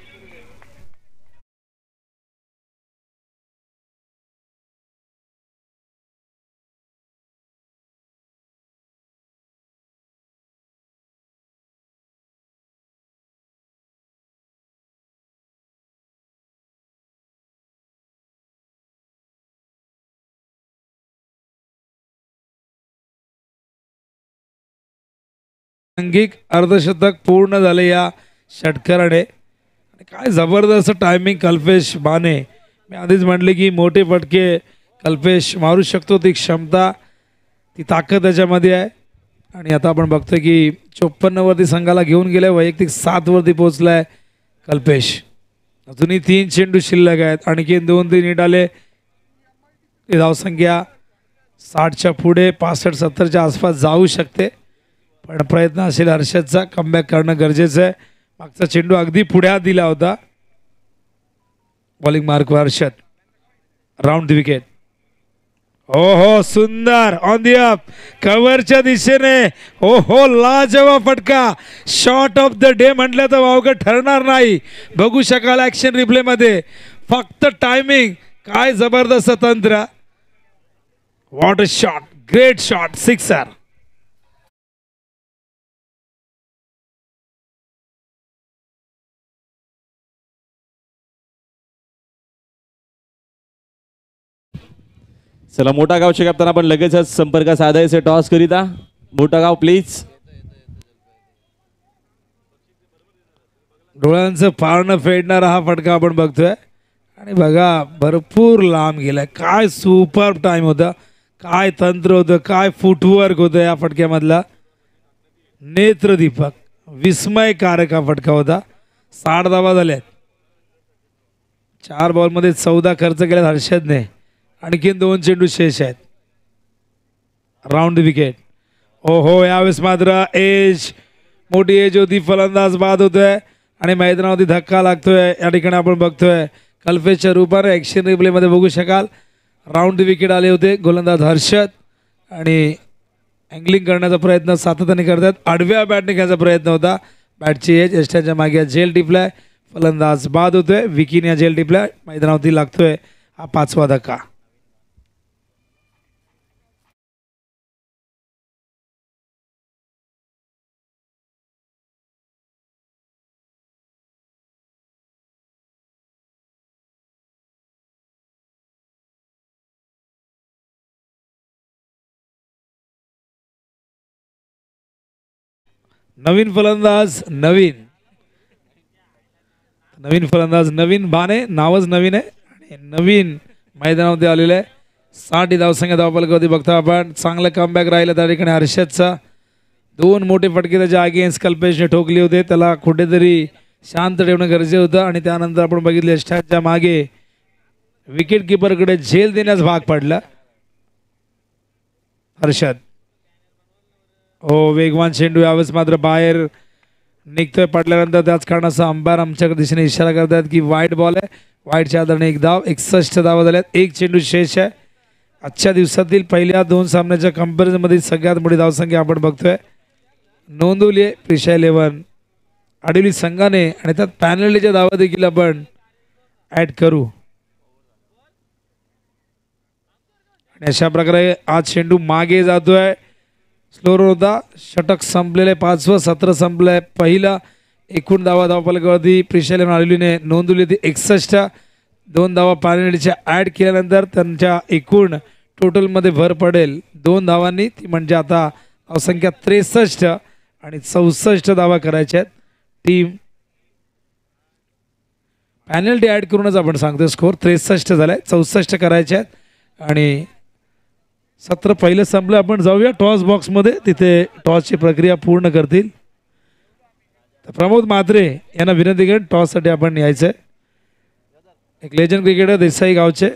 सांघिक अर्धशतक पूर्ण झाले या षटकाराने. काय जबरदस्त टायमिंग कल्पेश बाने. मी आधीच म्हटले की मोठे फटके कल्पेश मारू शकतो, ती क्षमता ती ताकद त्याच्यामध्ये आहे. आणि आता आपण बघतोय की 54 वरती संघाला घेऊन गेलाय, वैयक्तिक 7 वरती पोहोचलाय कल्पेश. अजूनही 3 चेंडू शिल्लक आहेत, आणखी 2-3 नीट आले. धावसंख्या 60च्या पुढे 65-70च्या आसपास जाऊ शकते, पण प्रयत्न असेल हर्षदचा कमबॅक करणं गरजेचं आहे. मागचा चेंडू अगदी पुढ्यात दिला होता. Bowling mark Harshad. Round the wicket. हो हो सुंदर ऑन दी अप, कव्हरच्या दिशेने. हो हो लाजवाब फटका. शॉट ऑफ द डे म्हटलं तर वावगं ठरणार नाही. बघू शकाल ॲक्शन रिप्ले मध्ये, फक्त टायमिंग. काय जबरदस्त तंत्र. What a shot, great shot, sixer. चला मोठा गावचे कॅप्टन आपण लगेचच संपर्क साधायचे टॉस करिता. मोठा गाव प्लीज. डोळ्यांचं पारणं फेडणारा हा फटका आपण बघतोय. आणि बघा भरपूर लांब गेलाय. काय सुपर टाइम होता, काय तंत्र होतं, काय फुटवर्क होतं या फटक्यामधला. नेत्रदीपक, विस्मयकारक हा फटका होता. 60 धावा झाल्यात. 4 बॉलमध्ये 14 खर्च केल्यात हर्षदने. आणखीन 2 चेंडू शेष आहेत. Round wicket. ओहो यावेळेस मात्र एज, मोठी एज होती, फलंदाज बाद होतोय आणि मैदानावरती धक्का लागतोय. या ठिकाणी आपण बघतोय कल्पेशच्या रूपाने ॲक्शन रिप्लेमध्ये बघू शकाल. राऊंड विकेट आले होते. गोलंदाज हर्षद आणि अँगलिंग करण्याचा प्रयत्न सातत्याने करतात. आडव्या बॅटने घ्यायचा प्रयत्न होता. बॅटची एज यष्ट्याच्या मागे झेल टिपलाय. फलंदाज बाद होतोय. विकीन या झेल टिपलाय. मैदानावरती लागतोय हा 5वा धक्का. नवीन फलंदाज, नवीन फलंदाज नवीन बाने, नावच नवीन आहे आणि नवीन मैदानामध्ये आलेलं आहे. 60 धावसंख्या धावफलकावरती बघता आपण. चांगलं कमबॅक राहिलं त्या ठिकाणी हर्षदचा. 2 मोठे फटके त्याच्या अगेन्स्ट कल्पेशने ठोकले होते. त्याला कुठेतरी शांत ठेवणं गरजेचं होतं आणि त्यानंतर आपण बघितले स्टॅटच्या मागे विकेट किपरकडे झेल देण्यास भाग पडला हर्षद. हो वेगवान चेंडू यावेळेस मात्र बाहेर निघतोय पडल्यानंतर. त्याच कारणाचा अंपायर आमच्या दिशेने इशारा करतात की वाईट बॉल आहे. वाईटच्या आधाराने 1 धाव. 61 धावा झाल्यात. 1 चेंडू शेष आहे. आजच्या दिवसातील पहिल्या 2 सामन्याच्या कंपॅरिझनमध्ये सगळ्यात मोठी धावसंख्या आपण बघतोय नोंदवली आहे प्रिशा 11 आडिवली संघाने आणि त्यात पॅनल्टीच्या धावा देखील आपण ॲड करू. आणि अशा प्रकारे आज चेंडू मागे जातोय. स्लोर होता. षटक संपलेले. 5वं सत्र संपलंय. पहिला एकूण धावा धावफलकावरती प्रिशा 11 आडिवलीने नोंदवली होती 61. 2 धावा पॅनल्टीच्या ॲड केल्यानंतर त्यांच्या एकूण टोटलमध्ये भर पडेल 2 धावांनी. ती म्हणजे आता धावसंख्या 63 आणि 64 धावा करायच्या आहेत. टीम पॅनल्टी ॲड करूनच आपण सांगतो स्कोअर 63 झाला आहे, 64 करायचे आहेत आणि सत्र पहिलं संपलं. आपण जाऊया टॉस बॉक्समध्ये, तिथे टॉसची प्रक्रिया पूर्ण करतील. तर प्रमोद म्हात्रे यांना विनंती करेन टॉससाठी आपण यायचं आहे. एक लेजंड क्रिकेटर देसाई गावचे,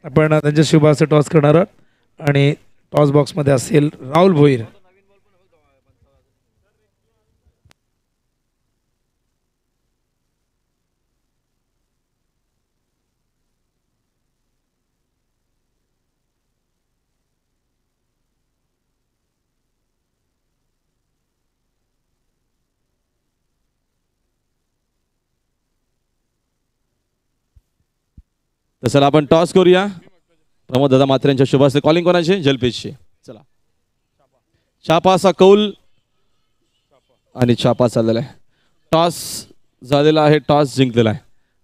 आपण त्यांच्या शुभाचे टॉस करणार आहोत आणि टॉस बॉक्समध्ये असेल राहुल भोईर. तर चला आपण टॉस करूया. प्रमोद दादा म्हात्रे यांच्या शुभ हस्ते कॉलिंग कोणाचे? जलपेशचे. चला छापाचा कौल आणि छापा चाललेला आहे. टॉस झालेला आहे, टॉस जिंकलेला आहे.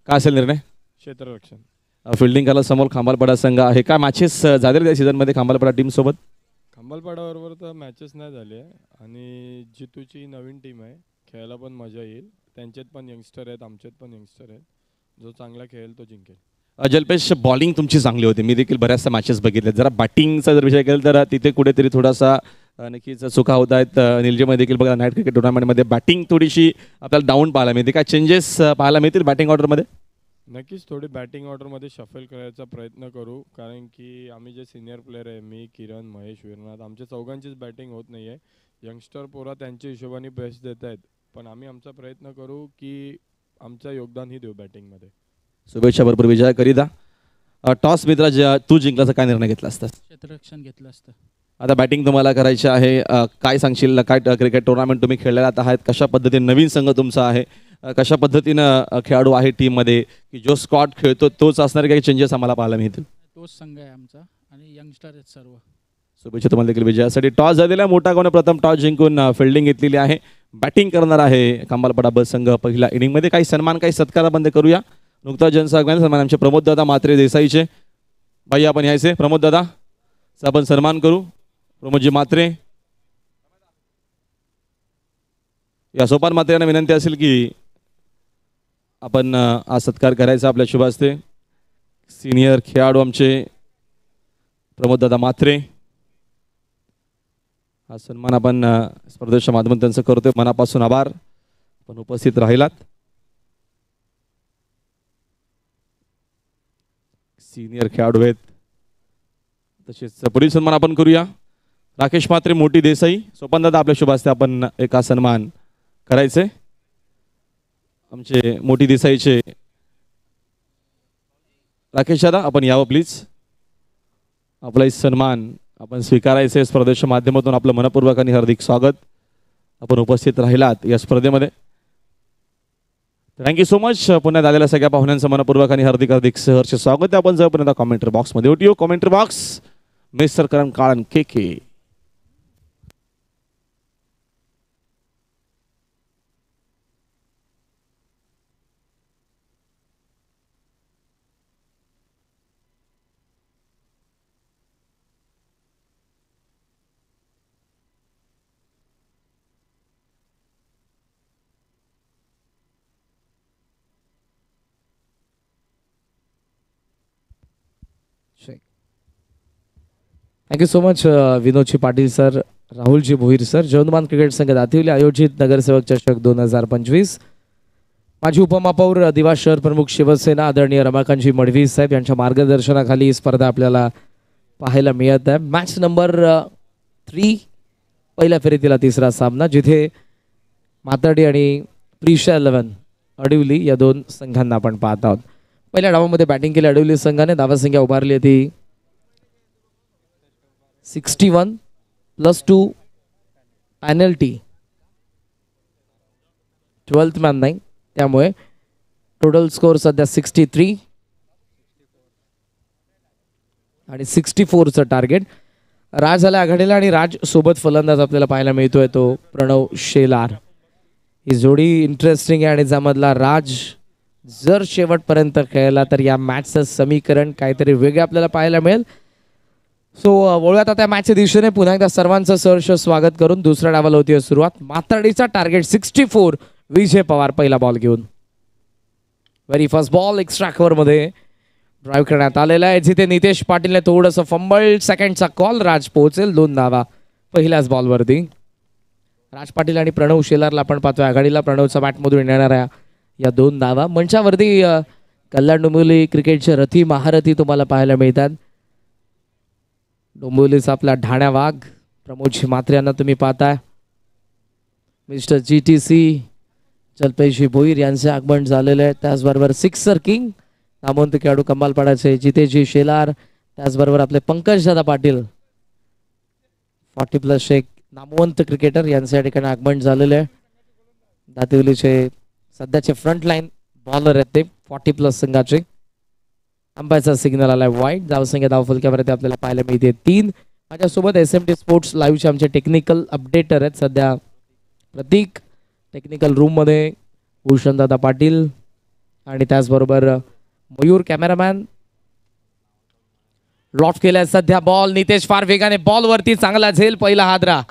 काय असेल निर्णय? क्षेत्ररक्षण. फिल्डिंग करायला समोर खांबालपाडा संघ आहे. काय मॅचेस झाले त्या सीझनमध्ये खांबालपाडा टीम सोबत? खांबालपाडाबरोबर तर मॅचेस नाही झाले आणि जितूची नवीन टीम आहे, खेळायला पण मजा येईल. त्यांच्यात पण यंगस्टर आहेत, आमच्यात पण यंगस्टर आहेत. जो चांगला खेळेल तो जिंकेल. जलपेश बॉलिंग तुमची चांगली होती, मी देखील बऱ्याचशा मॅचेस बघितले. जरा बॅटिंगचा जर विषय केला तर तिथे कुठेतरी थोडासा नक्कीच चुका होत आहेत. निलजेमध्ये देखील बघा नाईट क्रिकेट टुर्नामेंटमध्ये बॅटिंग थोडीशी आपल्याला डाऊन पाहायला मिळते. काय चेंजेस पाहायला मिळतील बॅटिंग ऑर्डरमध्ये? नक्कीच थोडी बॅटिंग ऑर्डरमध्ये शफल करायचा प्रयत्न करू, कारण की आम्ही जे सिनियर प्लेअर आहे, मी, किरण, महेश, वीरनाथ, आमच्या चौघांचीच बॅटिंग होत नाही आहे. यंगस्टर पोरा त्यांच्या हिशोबाने बेस्ट देत आहेत, पण आम्ही आमचा प्रयत्न करू की आमचं योगदानही देऊ बॅटिंगमध्ये. शुभेच्छा, भरपूर विजय करीदा. टॉस मित्रा तू जिंकलाचा काय निर्णय घेतला असता? क्षेत्ररक्षण घेतलं असतं. आता बॅटिंग तुम्हाला करायची आहे. काय सांगशील, काय क्रिकेट टुर्नामेंट तुम्ही खेळलेला आहात, कशा पद्धतीने नवीन संघ तुमचा आहे, कशा पद्धतीनं खेळाडू आहे टीममध्ये, की जो स्कॉट खेळतो तोच असणारे काही चेंजेस आम्हाला पाहायला मिळतील? तोच संघ आहे आमचा आणि यंगस्टर आहेत सर्व. शुभेच्छा तुम्हाला देखील विजयासाठी. टॉस झालेला मोठा कोण प्रथम टॉस जिंकून फिल्डिंग घेतलेली आहे. बॅटिंग करणार आहे खांबालपाडा ब संघ. पहिल्या इनिंगमध्ये काही सन्मान, काही सत्कार बंद करूया. नुकताच जनसागवान सन्मान आमचे प्रमोद दादा म्हात्रे देसाईचे. बाई आपण यायचे प्रमोद दादा आपण सन्मान करू. प्रमोदजी म्हात्रे या सोपान म्हात्रे यांना विनंती असेल की आपण हा सत्कार करायचा आपल्या शुभ हस्ते. सिनियर खेळाडू आमचे प्रमोद दादा म्हात्रे, हा सन्मान आपण स्पर्धेच्या माध्यमातून त्यांचं करतोय. मनापासून आभार, पण उपस्थित राहिलात. सिनियर खेळाडू आहेत. तसेच पुढील सन्मान आपण करूया. राकेश म्हात्रे, मोठी देसाई. सोपान दादा आपल्या शुभ हस्ते आपण एक हा सन्मान करायचे. आमचे मोठी देसाईचे राकेश दादा आपण यावं प्लीज. आपला सन्मान आपण स्वीकारायचे. स्पर्धेच्या माध्यमातून आपलं मनपूर्वक आणि हार्दिक स्वागत. आपण उपस्थित राहिलात या स्पर्धेमध्ये. Thank you so much. पुन्हा आलेल्या सगळ्या पाहुण्यांचं मनपूर्वक आणि हार्दिक हार्दिक सहर्ष स्वागत आहे. आपण जवळपर्यंत कॉमेंट्री बॉक्समध्ये उठूया. कॉमेंट्री बॉक्स मिस्टर करण काळन के. Thank you so much Vinodji Patil sir, Rahulji Bhoir sir. जवनमान क्रिकेट संघ दातिवली आयोजित नगरसेवक चषक 2025. माजी उपमहापौर दिवास शहर प्रमुख शिवसेना आदरणीय रमाकांतजी मडवी साहेब यांच्या मार्गदर्शनाखाली ही स्पर्धा आपल्याला पाहायला मिळत आहे. मॅच नंबर 3 पहिल्या फेरीतील तिसरा सामना, जिथे माताडी आणि प्रिशा 11 अडवली या दोन संघांना आपण पाहत आहोत. पहिल्या डावामध्ये बॅटिंग केली अडवली संघाने. धावसंख्या उभारली होती 61 +2 पेनल्टी 12th मॅन नाही, त्यामुळे टोटल स्कोर सध्या 63 आणि 64चं टार्गेट. राज आला आघाडीला आणि राज सोबत फलंदाज आपल्याला पाहायला मिळतोय तो प्रणव शेलार. ही जोडी इंटरेस्टिंग आहे आणि ज्यामधला राज जर शेवटपर्यंत खेळला तर या मॅचचं समीकरण काहीतरी वेगळे आपल्याला पाहायला मिळेल. सो वळूयात आता मॅचच्या दिवशीने पुन्हा एकदा सर्वांचं सहर्ष स्वागत करून दुसऱ्या डावाला होती सुरुवात. माताडीचा टार्गेट 64. विजय पवार पहिला बॉल घेऊन. व्हेरी फर्स्ट बॉल एक्स्ट्रा कव्हरमध्ये ड्राईव्ह करण्यात आलेला आहे, जिथे नितेश पाटीलने थोडंसं फंबल. सेकंडचा कॉल, राज पोहोचेल 2 धावा पहिल्याच बॉलवरती. राज पाटील आणि प्रणव शेलारला आपण पाहतोय आघाडीला. प्रणवच्या बॅटमधून येणाऱ्या या 2 धावा. मंचावरती कल्याण डोंबिवली क्रिकेटचे रथी महारथी तुम्हाला पाहायला मिळतात. डोंबिवलीचा आपला ढाण्या वाघ प्रमोद म्हात्रे यांना तुम्ही पाहताय. मिस्टर GTC जलपेशी भोईर यांचे आगमन झालेले आहे. त्याचबरोबर सिक्सर किंग नामवंत खेळाडू कमालपाडाचे जितेजी शेलार, त्याचबरोबर आपले पंकज दादा पाटील 40+ एक नामवंत क्रिकेटर यांच्या ठिकाणी आगमन झालेले आहे. दातिवलीचे सध्याचे फ्रंटलाईन बॉलर आहेत ते 40+ संघाचे. अंपायरचा सिग्नल आलाय वाईट. धावसंख्या धावफलक्यावरती आपल्याला पाहायला मिळते 3. माझ्यासोबत SMT स्पोर्ट्स लाईव्हचे आमचे टेक्निकल अपडेटर आहेत सध्या प्रतीक, टेक्निकल रूममध्ये भूषणदादा पाटील आणि त्याचबरोबर मयूर कॅमेरामॅन. लॉफ्ट केलाय सध्या बॉल. नितेश फार वेगाने बॉलवरती चांगला झेल. पहिला हादरा.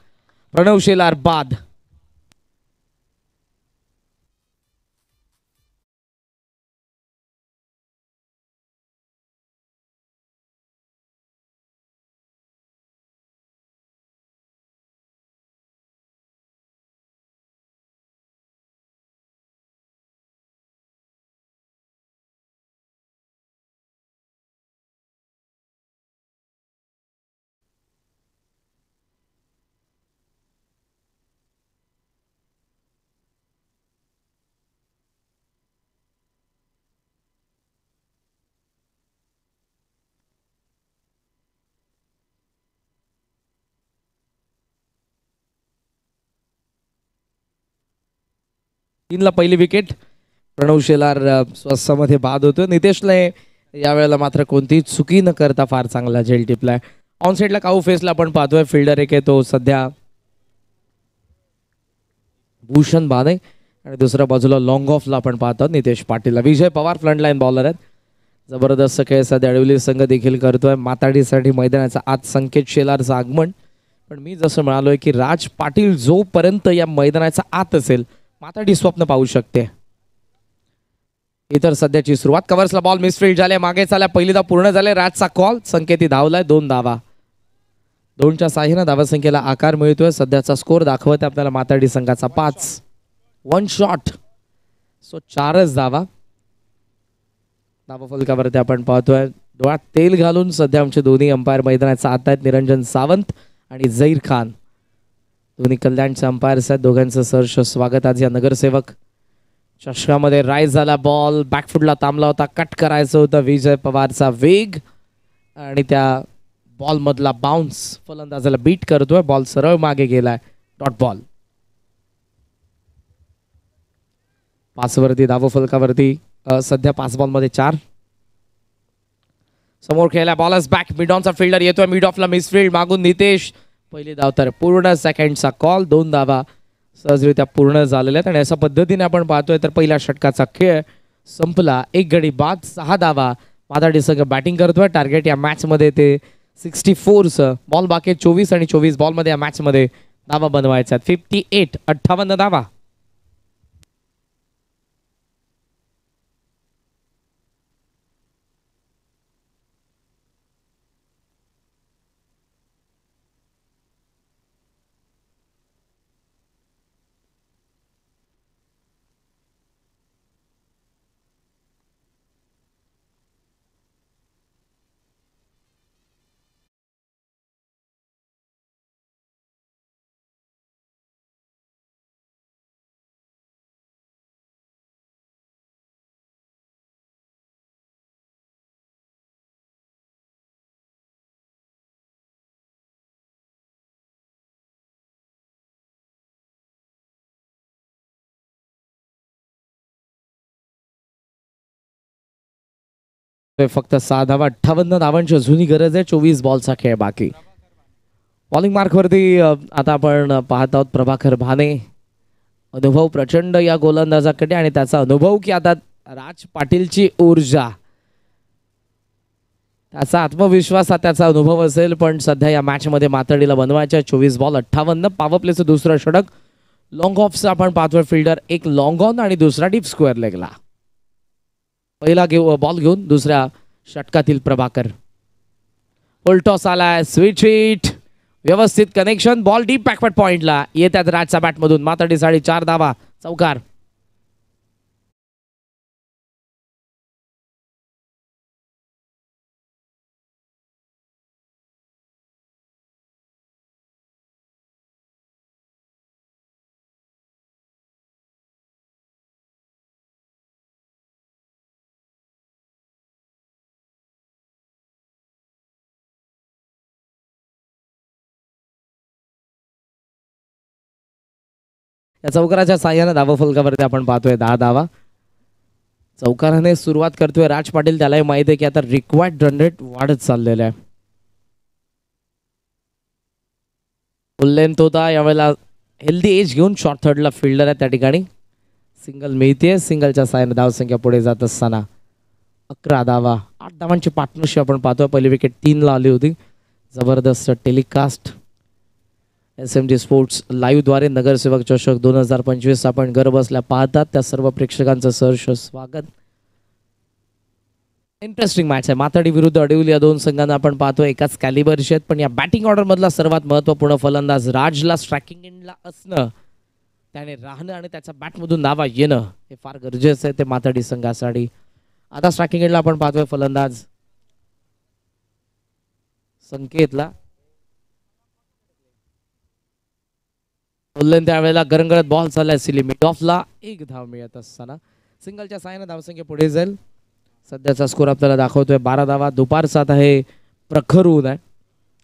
प्रणव शेलार बाद. तीनला पहिली विकेट. प्रणव शेलार स्वस्तामध्ये बाद होतो. नितेशने यावेळेला मात्र कोणतीही चुकी न करता फार चांगला झेल टिपलाय. ऑन साईडला काऊ फेसला आपण पाहतोय फिल्डर एक आहे तो सध्या भूषण बाने आणि दुसऱ्या बाजूला लॉंग ऑफला आपण पाहतो नितेश पाटील. विजय पवार फ्रंटलाईन बॉलर आहेत. जबरदस्त खेळ सध्या अडवली संघ देखील करतोय. माताडीसाठी मैदानाचा आज संकेत शेलारचं आगमन. पण मी जसं म्हणालोय की राज पाटील जोपर्यंत या मैदानाचा आत असेल माताडी स्वप्न पाहू शकते. इतर सध्याची सुरुवात. कव्हर्सला बॉल मिसफिल्ड झाले. मागे चाल्या. पहिली धाव पूर्ण झाले. राजचा कॉल. संकेती धावलाय 2 धावा. 2च्या साह्यानं धावसंख्येला आकार मिळतोय. सध्याचा स्कोर दाखवत आपल्याला माताडी संघाचा 5. 1 शॉट. सो 4च धावा. धावफलकावरती आपण पाहतोय डोळ्यात तेल घालून सध्या आमचे दोन्ही अंपायर मैदानाचा आत आहेत. निरंजन सावंत आणि झहीर खान दोन्ही कल्याणचे अंपायर्स आहेत. दोघांचं सहर्ष स्वागत. आज या नगरसेवक चषकामध्ये राईज झाला. बॉल बॅकफुटला थांबला होता. कट करायचं होतं. विजय पवारचा वेग आणि त्या बॉल मधला बाउन्स फलंदाजाला बीट करतोय. बॉल सरळ मागे गेलाय. Dot ball. 5 वरती धावफलकावरती सध्या 5 बॉलमध्ये 4. समोर खेळला. बॉलच बॅक. मिड ऑनचा फिल्डर येतोय. मिड ऑफला मिसफिल्ड. मागून नितेश. पहिली धाव तर पूर्ण. सेकंडचा कॉल. 2 धावा सहजरित्या पूर्ण झालेल्या आहेत. आणि अशा पद्धतीने आपण पाहतोय तर पहिल्या षटकाचा खेळ संपला. 1 गडी बाद 6 धावा. माताडी संघ बॅटिंग करतोय. टार्गेट या मॅचमध्ये ते 64चं. बॉल बाकी 24 आणि 24 बॉलमध्ये या मॅचमध्ये धावा बनवायच्या. 58. 58 धावा. फक्त 6 धावा. 58 धावांची अजूनही गरज आहे. 24 बॉलचा खेळ बाकी. बॉलिंग मार्कवरती आता आपण पाहत आहोत प्रभाकर भाने. अनुभव प्रचंड या गोलंदाजाकडे आणि त्याचा अनुभव की आता राज पाटीलची ऊर्जा, त्याचा आत्मविश्वास हा त्याचा अनुभव असेल. पण सध्या या मॅचमध्ये मातडीला बनवायच्या. 24 बॉल 58. पॉवर प्लेचं दुसरं षटक. लॉंग ऑफचं आपण पाहतोय फिल्डर. एक लॉंग ऑन आणि दुसरा डीप स्क्वेअर लेगला. पहिला बॉल घेऊन दुसऱ्या षटकातील प्रभाकर. टॉस आलाय, स्विच हिट, व्यवस्थित कनेक्शन, बॉल डीप बॅकवर्ड पॉइंटला येतात राजच्या बॅटमधून. माताडी 4.5 धावा, चौकार. या चौकाराच्या साह्याने धावा फलकावरती आपण पाहतोय 10 धावा. चौकाराने सुरुवात करतोय राज पाटील. त्यालाही माहिती आहे की आता रिक्वायर्ड रन रेट वाढत चाललेला आहे. फुल लेंथ होता यावेळेला, हेल्दी एज घेऊन शॉर्ट थर्डला फिल्डर आहे त्या ठिकाणी. सिंगल मिळते, सिंगलच्या साह्याने धावसंख्या पुढे जात असताना 11 धावा. 8 धावांची पार्टनरशिप आपण पाहतोय. पहिली विकेट 3ला आली होती. जबरदस्त टेलिकास्ट SMG स्पोर्ट्स लाईव्हद्वारे नगरसेवक चषक 2025 आपण घर बसल्या पाहतात त्या सर्व प्रेक्षकांचं सहर्ष स्वागत. इंटरेस्टिंग मॅच आहे. माथाडी विरुद्ध अडविली या दोन संघांना आपण पाहतोय एकाच कॅलिबरचे आहेत. पण या बॅटिंग ऑर्डर मधला सर्वात महत्त्वपूर्ण फलंदाज राजला स्ट्रायकिंग एंडला असणं, त्याने राहणं आणि त्याच्या बॅटमधून धावा येणं हे फार गरजेचं आहे ते माथाडी संघासाठी. आता स्ट्रायकिंग एंडला आपण पाहतोय फलंदाज संकेतला. त्यावेळेला गरंगळत बॉल चाललाय सिली मिड ऑफला. 1 धाव मिळत असताना सिंगलच्या साह्याने धावसंख्या पुढे जाईल. सध्याचा स्कोर आपल्याला दाखवतोय 12 धावा. दुपार 7 आहे, प्रखर ऊन आहे.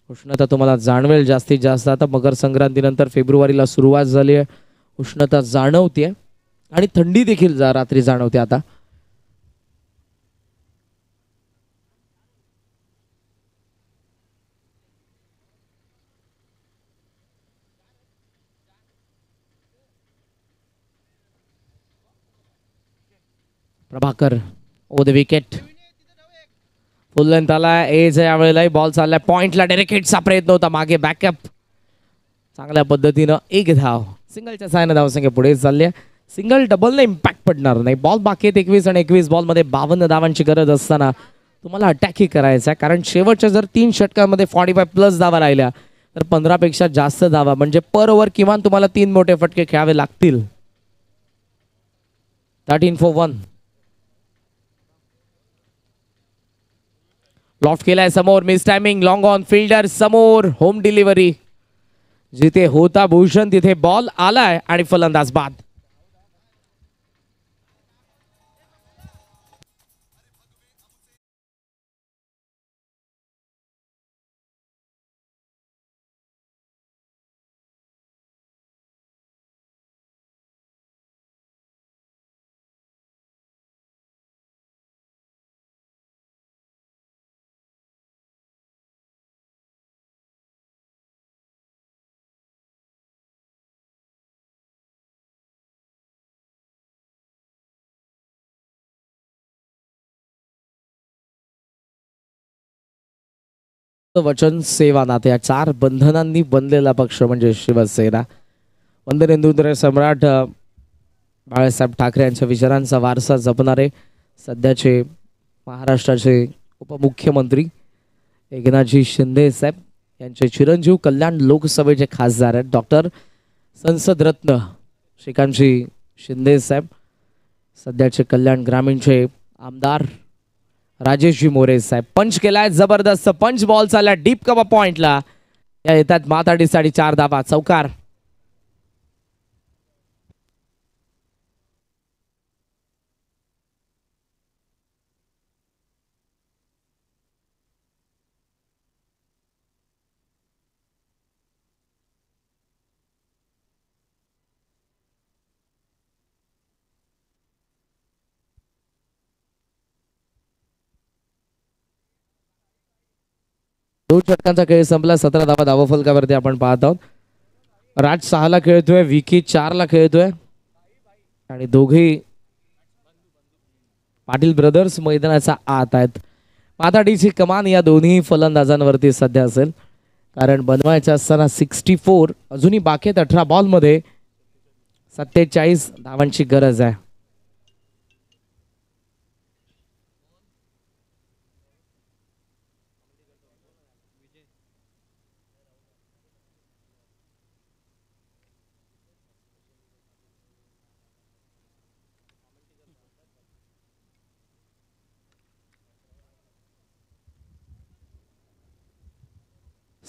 उष्णता तुम्हाला जाणवेल जास्तीत जास्त. आता मकर संक्रांतीनंतर फेब्रुवारीला सुरुवात झाली आहे. उष्णता जाणवते आणि थंडी देखील रात्री जाणवते. आता प्रभाकर ओ द विकेट. फुल लेंथ आला, एज आहे यावेळेला. बॉल चाललाय पॉइंटला, डायरेक्ट हिटचा प्रयत्न होता मागे, बॅकअप चांगल्या पद्धतीनं. 1 धाव. सिंगलच्या साह्याने धावसंख्या पुढे चालली आहे. सिंगल डबलने इम्पॅक्ट पडणार नाही. बॉल बाकी आहेत 21 आणि 21 बॉलमध्ये 52 धावांची गरज असताना तुम्हाला अटॅकही करायचा आहे. कारण शेवटच्या जर 3 षटकांमध्ये 45+ धावा राहिल्या तर 15 पेक्षा जास्त धावा म्हणजे पर ओव्हर किमान तुम्हाला 3 मोठे फटके खेळावे लागतील. 13 for 1. लॉफ्ट केलाय समोर, miss timing, long on, fielder समोर, होम डिलिव्हरी. जिथे होता भूषण तिथे बॉल आलाय आणि फलंदाज बाद. वचन सेवा नाते या 4 बंधनांनी बनलेला पक्ष म्हणजे शिवसेना. वंदनेंदुधर सम्राट बाळासाहेब ठाकरे यांच्या विचारांचा वारसा जपणारे सध्याचे महाराष्ट्राचे उपमुख्यमंत्री एकनाथजी शिंदे साहेब यांचे चिरंजीव कल्याण लोकसभेचे खासदार आहेत डॉक्टर संसदरत्न श्रीकांतजी शिंदे साहेब. सध्याचे कल्याण ग्रामीणचे आमदार राजेशजी मोरे साहेब. पंच केलाय, जबरदस्त पंच. बॉल चालला डीप कव्हर पॉइंटला. या येतात माथाडी 4.5 धावा, चौकार. दोन षटकांचा खेळ संपला. 17 धावा धावफलकावरती आपण पाहत आहोत. राज 6ला खेळतोय, विकी 4ला खेळतोय आणि दोघेही पाटील ब्रदर्स मैदानाचा आत आहेत. माथाडीची कमान या दोन्ही फलंदाजांवरती सध्या असेल कारण बनवायच्या असताना 64 अजूनही बाकी आहेत. 18 बॉलमध्ये 47 धावांची गरज आहे.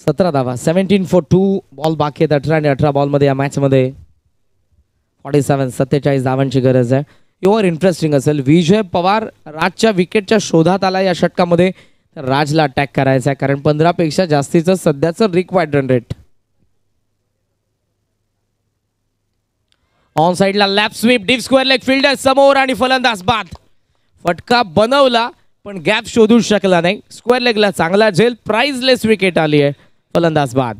17 धावा 17 for 2 बॉल बाकी आहेत 18 आणि 18 बॉलमध्ये या मॅचमध्ये 47 धावांची गरज आहे. युअर इंटरेस्टिंग असेल. विजय पवार राजच्या विकेटच्या शोधात आला या षटकामध्ये. तर राजला अटॅक करायचा आहे कारण 15 पेक्षा जास्तीचं सध्याचं रिक्वायर्ड रन रेट. ऑन साइडला lap sweep deep square leg fielder समोर आणि फलंदाज बाद. फटका बनवला पण गॅप शोधू शकला नाही. स्क्वेअर लेगला चांगला झेल. प्राइजलेस विकेट आली आहे. फलंदाज बाद.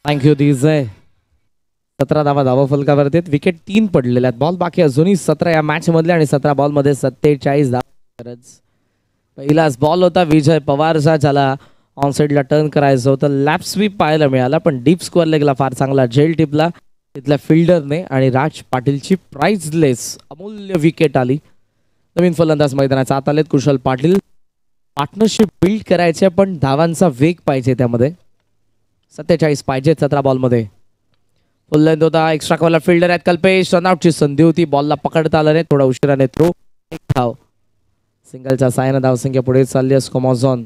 थँक्यू दिजय. 17 धावा फलकावरती आहेत. विकेट 3 पडलेले आहेत. बॉल बाकी अजूनही 17 या मॅच मधले आणि 17 बॉल मध्ये 47 धावा गरज. पहिलाच बॉल होता विजय पवारचा, ज्याला ऑन साइडला टर्न करायचं होतं. लॅप स्वीप पाहायला मिळाला पण डीप स्क्वेअर लेगला फार चांगला झेल टिपला तिथल्या फिल्डरने आणि राज पाटीलची प्राइजलेस अमूल्य विकेट आली. नवीन फलंदाज मैदानाचा आत आलेत कुशल पाटील. पार्टनरशिप बिल्ड करायचे पण धावांचा वेग पाहिजे त्यामध्ये. 47 पाहिजे 17 बॉलमध्ये. फुल लेंथ होता. एक्स्ट्रा कॉलर फिल्डर आहेत कल्पेश. रनआउटची संधी होती. बॉलला पकडता आला नाही. थोडा उशिराने थ्रो. एक धाव. सिंगलच्या साहाय्याने धावसंख्या पुढे चालली आहे. स्कोमॉझॉन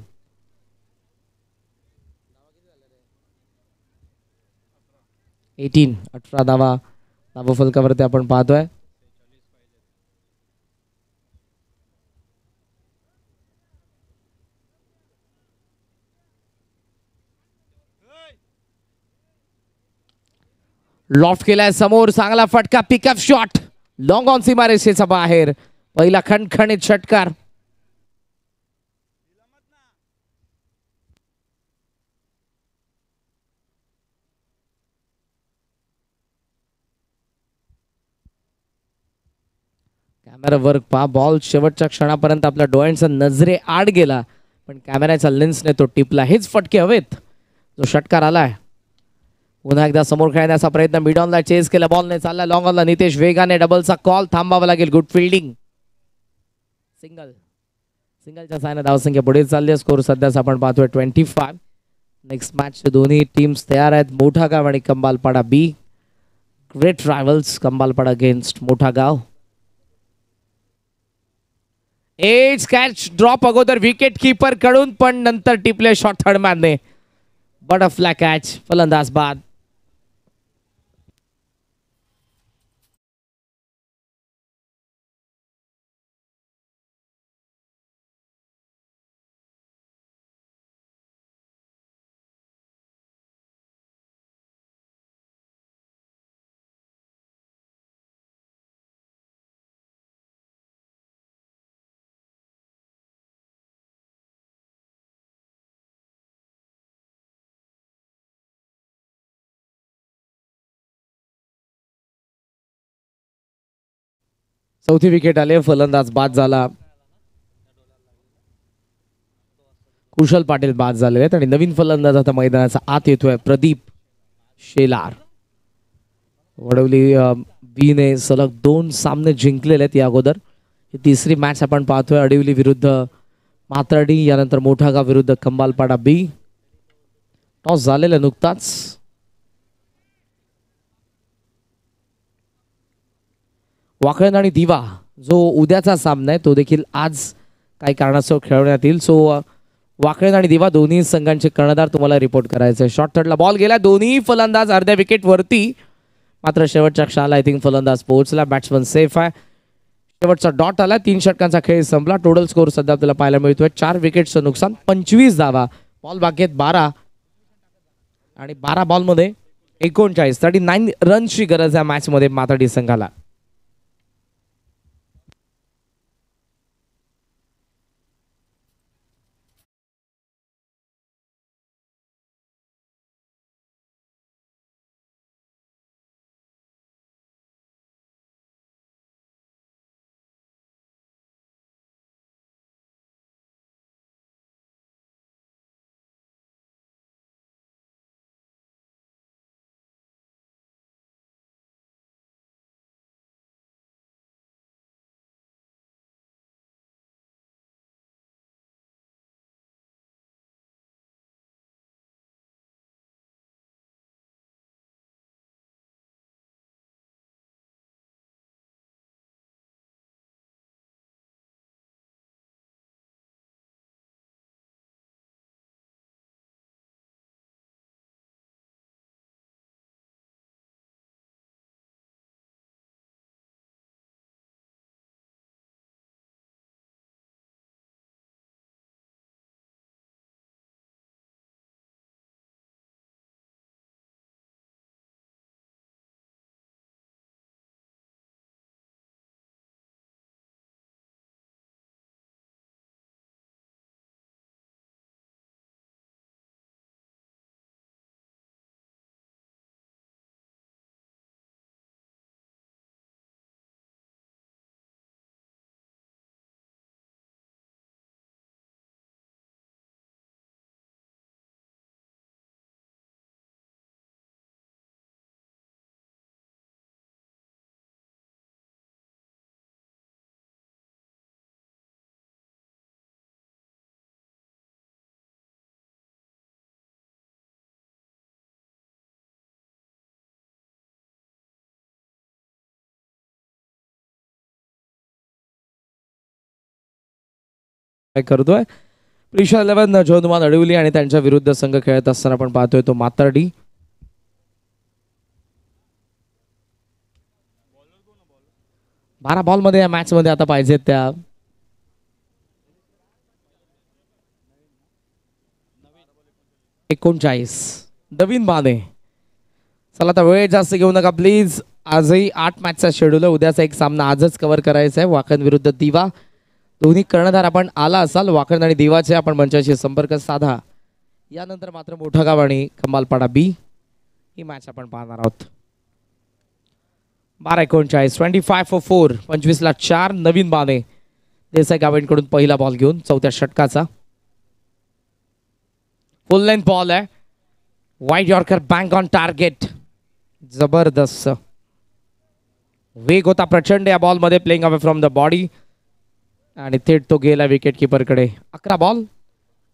18 धावा फलकावरती आपण पाहतोय. लॉफ्ट केलाय समोर. चांगला फटका. पिकअप शॉट लॉंग ऑन सीमारेषेच्या बाहेर. पहिला खणखणीत षटकार. कॅमेरा वर्क पहा. बॉल शेवटच्या क्षणापर्यंत आपल्या डोळ्यांचा नजरे आड गेला पण कॅमेऱ्याच्या लेन्सने तो टिपला. हेच फटके हवेत. जो षटकार आलाय. पुन्हा एकदा समोर खेळण्याचा प्रयत्न. मिड ऑनला चेस केला. बॉलने चालला लॉंग ऑनला. नितेश वेगाने डबलचा कॉल. थांबावा लागेल. Good fielding. सिंगलच्या साहाय्याने धावसंख्या पुढे चालली आहे. स्कोर सध्याच आपण पाहतोय 25. नेक्स्ट मॅच दोन्ही टीम्स तयार आहेत. मोठा गाव आणि कंबालपाडा बी. Great rivals. कंबालपाडा अगेन्स्ट मोठा गाव. एज कॅच ड्रॉप अगोदर विकेट कीपर कडून पण नंतर टिपले शॉट थर्डमॅनने. Butterfly catch. फलंदाज बाद. चौथी विकेट आले. फलंदाज बाद झाला. कुशल पाटील बाद झाले आहेत आणि नवीन फलंदाज आता मैदानाचा आत येतोय. प्रदीप शेलार. वडवली बीने सलग 2 सामने जिंकलेले आहेत या अगोदर. ही तिसरी मॅच आपण पाहतोय. अडिवली विरुद्ध मातर्डी, यानंतर मोठा गाव विरुद्ध कंबालपाडा बी. टॉस झालेला नुकताच. वाकळण आणि दिवा जो उद्याचा सामना आहे तो देखील आज काही कारणास्तव खेळवण्यात येईल. सो वाकळण आणि दिवा दोन्ही संघांचे कर्णधार तुम्हाला रिपोर्ट करायचे. शॉर्ट थर्डला बॉल गेला. दोन्ही फलंदाज अर्ध्या विकेट वरती. मात्र शेवटच्या क्षणाला आय थिंक फलंदाज पोहोचला. बॅट्समन सेफ आहे. शेवटचा डॉट आला. 3 षटकांचा खेळ संपला. टोटल स्कोर सध्या आपल्याला पाहायला मिळतोय 4 विकेटचं नुकसान. 25 धावा. बॉल बाकी आहेत 12 आणि 12 बॉलमध्ये 39 रन्सची गरज आहे मॅच मध्ये माथाडी संघाला. करतोय प्रिशा 11 जोधमान अडवली आणि त्यांच्या विरुद्ध संघ खेळत असताना आपण पाहतोय तो मातर्डी. बारा बॉल मध्ये या मॅच मध्ये आता पाहिजेत त्या 39 नवीन बाने. चला आता वेळ जास्त घेऊ नका प्लीज. आजही 8 मॅचचा शेड्यूल आहे. उद्याचा एक सामना आजच कव्हर करायचा आहे. वाकण विरुद्ध दिवा. दोन्ही कर्णधार आपण आला असाल वाकण आणि दिवाचे आपण मंचाशी संपर्क साधा. यानंतर मात्र मोठा गाव आणि खंबालपाडा बी ही मॅच आपण पाहणार आहोत. 12-39 25 for 4 25 ला 4 नवीन बाने. देसाई गावेंकडून पहिला बॉल घेऊन चौथ्या षटकाचा फुल लेंथ बॉल आहे. Wide yorker bank on target. जबरदस्त वेग होता प्रचंड या बॉल मध्ये. Playing away from the body आणि थेट तो गेला विकेट कीपरकडे. 11 बॉल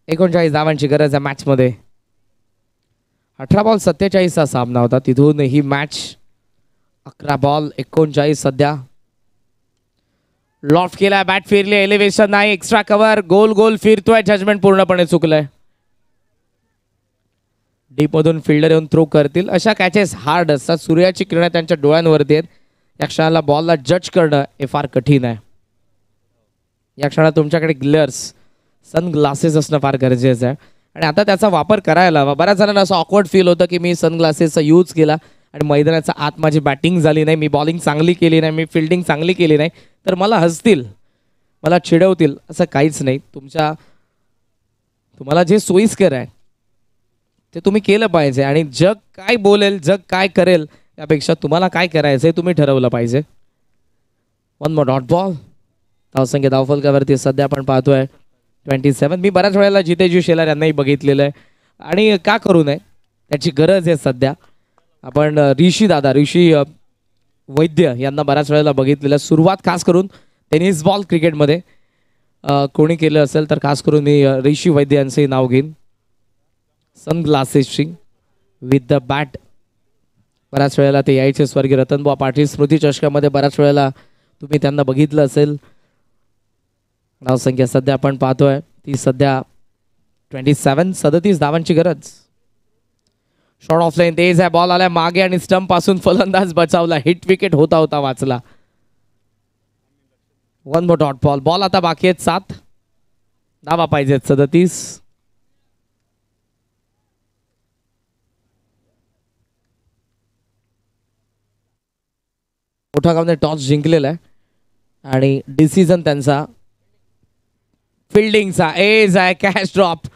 39 धावांची गरज आहे मॅच मध्ये. 18 बॉल 47 चा सामना होता. तिथून ही मॅच 11 बॉल 39 सध्या. लॉफ्ट केला बॅट फिरली. एलिव्हेशन नाही. एक्स्ट्रा कव्हर गोल गोल फिरतोय. जजमेंट पूर्णपणे चुकलंय. डीप मधून फिल्डर येऊन थ्रो करतील अशा कॅचेस हार्ड असतात. सूर्याची किरण त्यांच्या डोळ्यांवरती आहेत. या क्षणाला बॉलला जज करणं हे फार कठीण आहे. या क्षणात तुमच्याकडे ग्लेअर्स सन ग्लासेस असणं फार गरजेचं आहे आणि आता त्याचा वापर करायला हवा. बऱ्याच जणांना असं ऑकवर्ड फील होतं की मी सन ग्लासेसचा यूज केला आणि मैदानाच्या आत माझी बॅटिंग झाली नाही, मी बॉलिंग चांगली केली नाही, मी फिल्डिंग चांगली केली नाही तर मला हसतील, मला चिडवतील. असं काहीच नाही. तुम्हाला जे सोयीस्कर आहे ते तुम्ही केलं पाहिजे आणि जग काय बोलेल जग काय करेल यापेक्षा तुम्हाला काय करायचं आहे तुम्ही ठरवलं पाहिजे. 1 more डॉट बॉल. धावसंख्या धावफलकावरती सध्या आपण पाहतोय 27. मी बऱ्याच वेळेला जितेजी शेलार यांनाही बघितलेलं आहे आणि का करू नये त्याची गरज आहे सध्या. आपण ऋषी वैद्य यांना बऱ्याच वेळेला बघितलेलं. सुरुवात खास करून टेनिस बॉल क्रिकेटमध्ये कोणी केलं असेल तर खास करून मी ऋषी वैद्य यांचंही नाव घेईन. सनग्लासेसची विथ द बॅट. बऱ्याच वेळेला ते यायचे स्वर्गीय रतनबुवा पाटील स्मृती चषकामध्ये बऱ्याच वेळेला तुम्ही त्यांना बघितलं असेल. धावसंख्या सध्या आपण पाहतोय ती सध्या 27. 37 धावांची गरज. शॉर्ट ऑफ लाईन तेज आहे. बॉल आलाय मागे आणि स्टंप पासून फलंदाज बचावला. हिट विकेट होता वाचला. 1 more डॉट बॉल. बॉल आता बाकी आहेत 7 धावा पाहिजेत 37. . . . . . . . . . . . . . . . . . . . . . . . . . . . . . . . . . . . . . . . . . . . . . . . . . . . . . . . . . . मोठा गावने टॉस जिंकलेला आहे आणि डिसिजन त्यांचा फिल्डिंगचा एज आहे, कॅच ड्रॉप.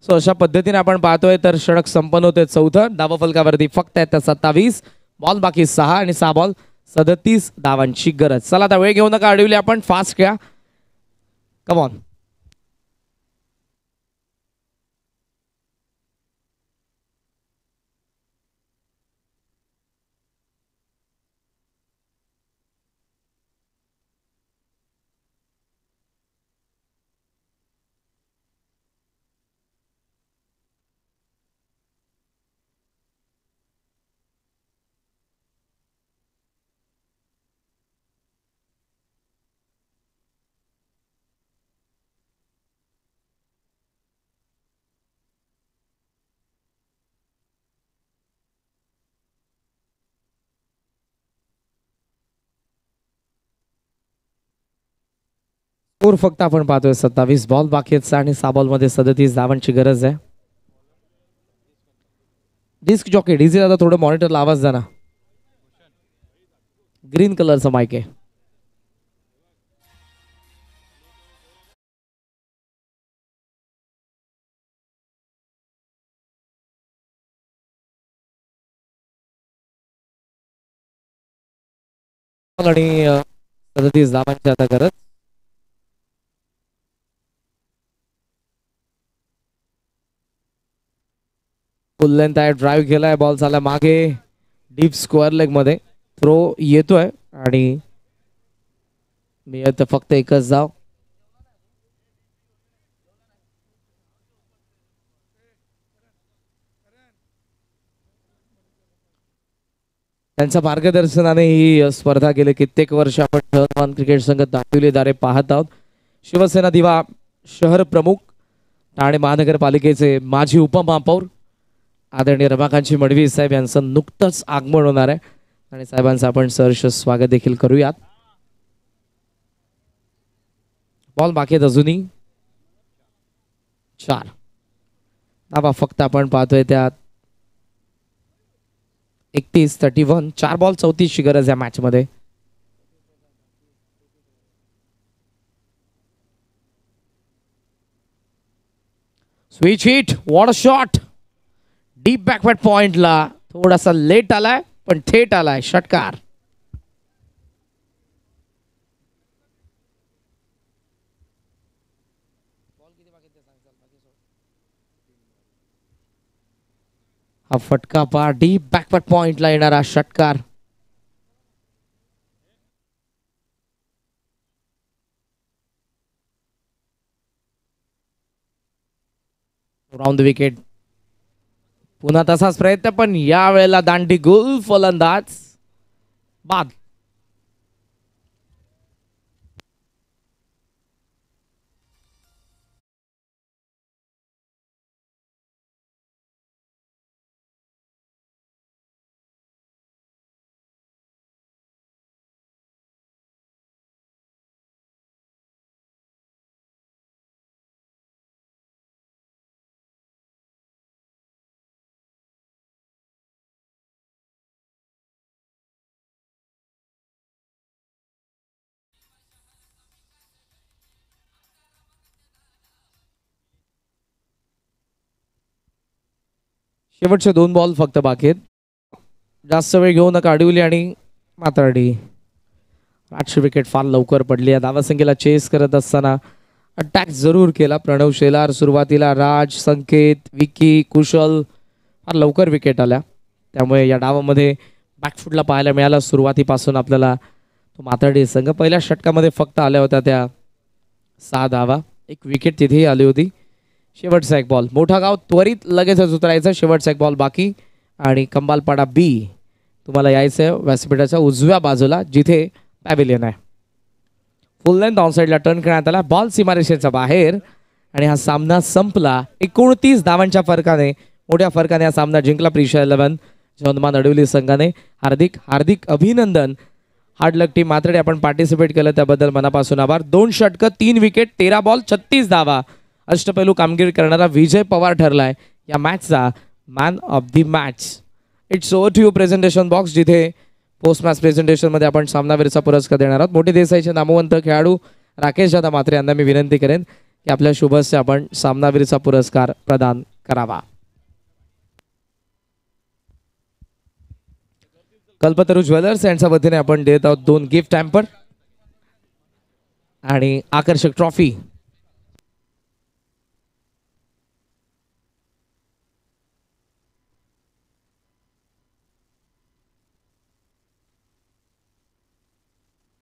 सो अशा पद्धतीने आपण पाहतोय तर षटक संपन्न होते. चौथं धावा फलकावरती फक्त आहेत 27 बॉल बाकी 6 आणि 6 बॉल 37 धावांची गरज. चला आता वेळ घेऊ नका, अडवली आपण, फास्ट खेळा, कम ऑन. स्कोर फक्त आपण पाहतोय 27 बॉल बाकी आहेत आणि 6 बॉल मध्ये 37 धावांची गरज आहे. डिस्क जॉकी डीजे दादा थोडं मॉनिटरला आवाज द्या ना. ग्रीन कलरचा माईक आहे. आणि 37 धावांची आता गरज. फुल लेंथ आहे, ड्राईव्ह केलाय, बॉल झाला मागे डीप स्क्वेअर लेग मध्ये. थ्रो येतोय आणि मी येतो फक्त एकच धाव. त्यांच्या मार्गदर्शनाने ही स्पर्धा गेले कित्येक वर्ष आपण जवान क्रिकेट संघ दाखविलेदारे पाहत आहोत. शिवसेना दिवा शहर प्रमुख ठाणे महानगरपालिकेचे माजी उपमहापौर आदरणीय रमाकांतजी मडवी साहेब यांचं नुकतंच आगमन होणार आहे आणि साहेबांचं आपण सहर्ष स्वागत देखील करूयात. बॉल बाकी आहेत अजूनही 4 धावा फक्त आपण पाहतोय त्यात 31 4 बॉल 34 ची गरज या मॅच मध्ये. Switch hit, what a shot, deep backward पॉइंटला थोडासा लेट आलाय पण थेट आलाय षटकार. हा फटका पा डीप बॅकवर्ड पॉइंटला येणारा षटकार. Round the wicket. पुन्हा तसाच प्रयत्न पण या वेळेला दांडी गोल फलंदाज बाद. शेवटचे 2 बॉल फक्त बाकी आहेत. जास्त वेळ घेऊ नका, अडवली आणि मात्राडी. 800 विकेट फार लवकर पडली. या धावासंख्येला चेस करत असताना अटॅक जरूर केला प्रणव शेलार सुरुवातीला. राज, संकेत, विकी, कुशल फार लवकर विकेट आल्या, त्यामुळे या डावामध्ये बॅकफुटला पाहायला मिळाला. सुरुवातीपासून आपल्याला तो मात्राडी संघ पहिल्या षटकामध्ये फक्त आल्या होत्या त्या 6 धावा. एक विकेट तिथेही आली होती. शेवटचा एक बॉल, मोठा गाव त्वरित लगेचच उतरायचं. शेवटचा एक बॉल बाकी आणि कंबालपाडा बी तुम्हाला यायचं आहे व्यासपीठाच्या उजव्या बाजूला जिथे पॅव्हिलियन आहे. फुल लेंथ ऑन साईडला टर्न करण्यात आला. बॉल सीमारेषेच्या बाहेर आणि हा सामना संपला 29 धावांच्या फरकाने. मोठ्या फरकाने हा सामना जिंकला प्रिशा 11 जवंदमान अडवली संघाने. हार्दिक हार्दिक अभिनंदन. हार्ड लक टीम मात्र आपण पार्टिसिपेट केलं त्याबद्दल मनापासून आभार. 2 षटकं 3 विकेट 13 बॉल 36 धावा अष्टपैलू कामगिरी करणारा विजय पवार ठरलाय या मॅचचा man of the match. It's over to you presentation box जिथे पोस्ट मॅच प्रेझेंटेशनमध्ये आपण सामनावीरचा पुरस्कार देणार आहोत. मोठी देसाईचे नामवंत खेळाडू राकेश दादा मात्रे यांना मी विनंती करेन की आपल्या शुभ हस्ते आपण सामनावीरचा पुरस्कार प्रदान करावा. कल्पतरू ज्वेलर्स यांच्या वतीने आपण देत आहोत 2 गिफ्ट हॅम्पर आणि आकर्षक ट्रॉफी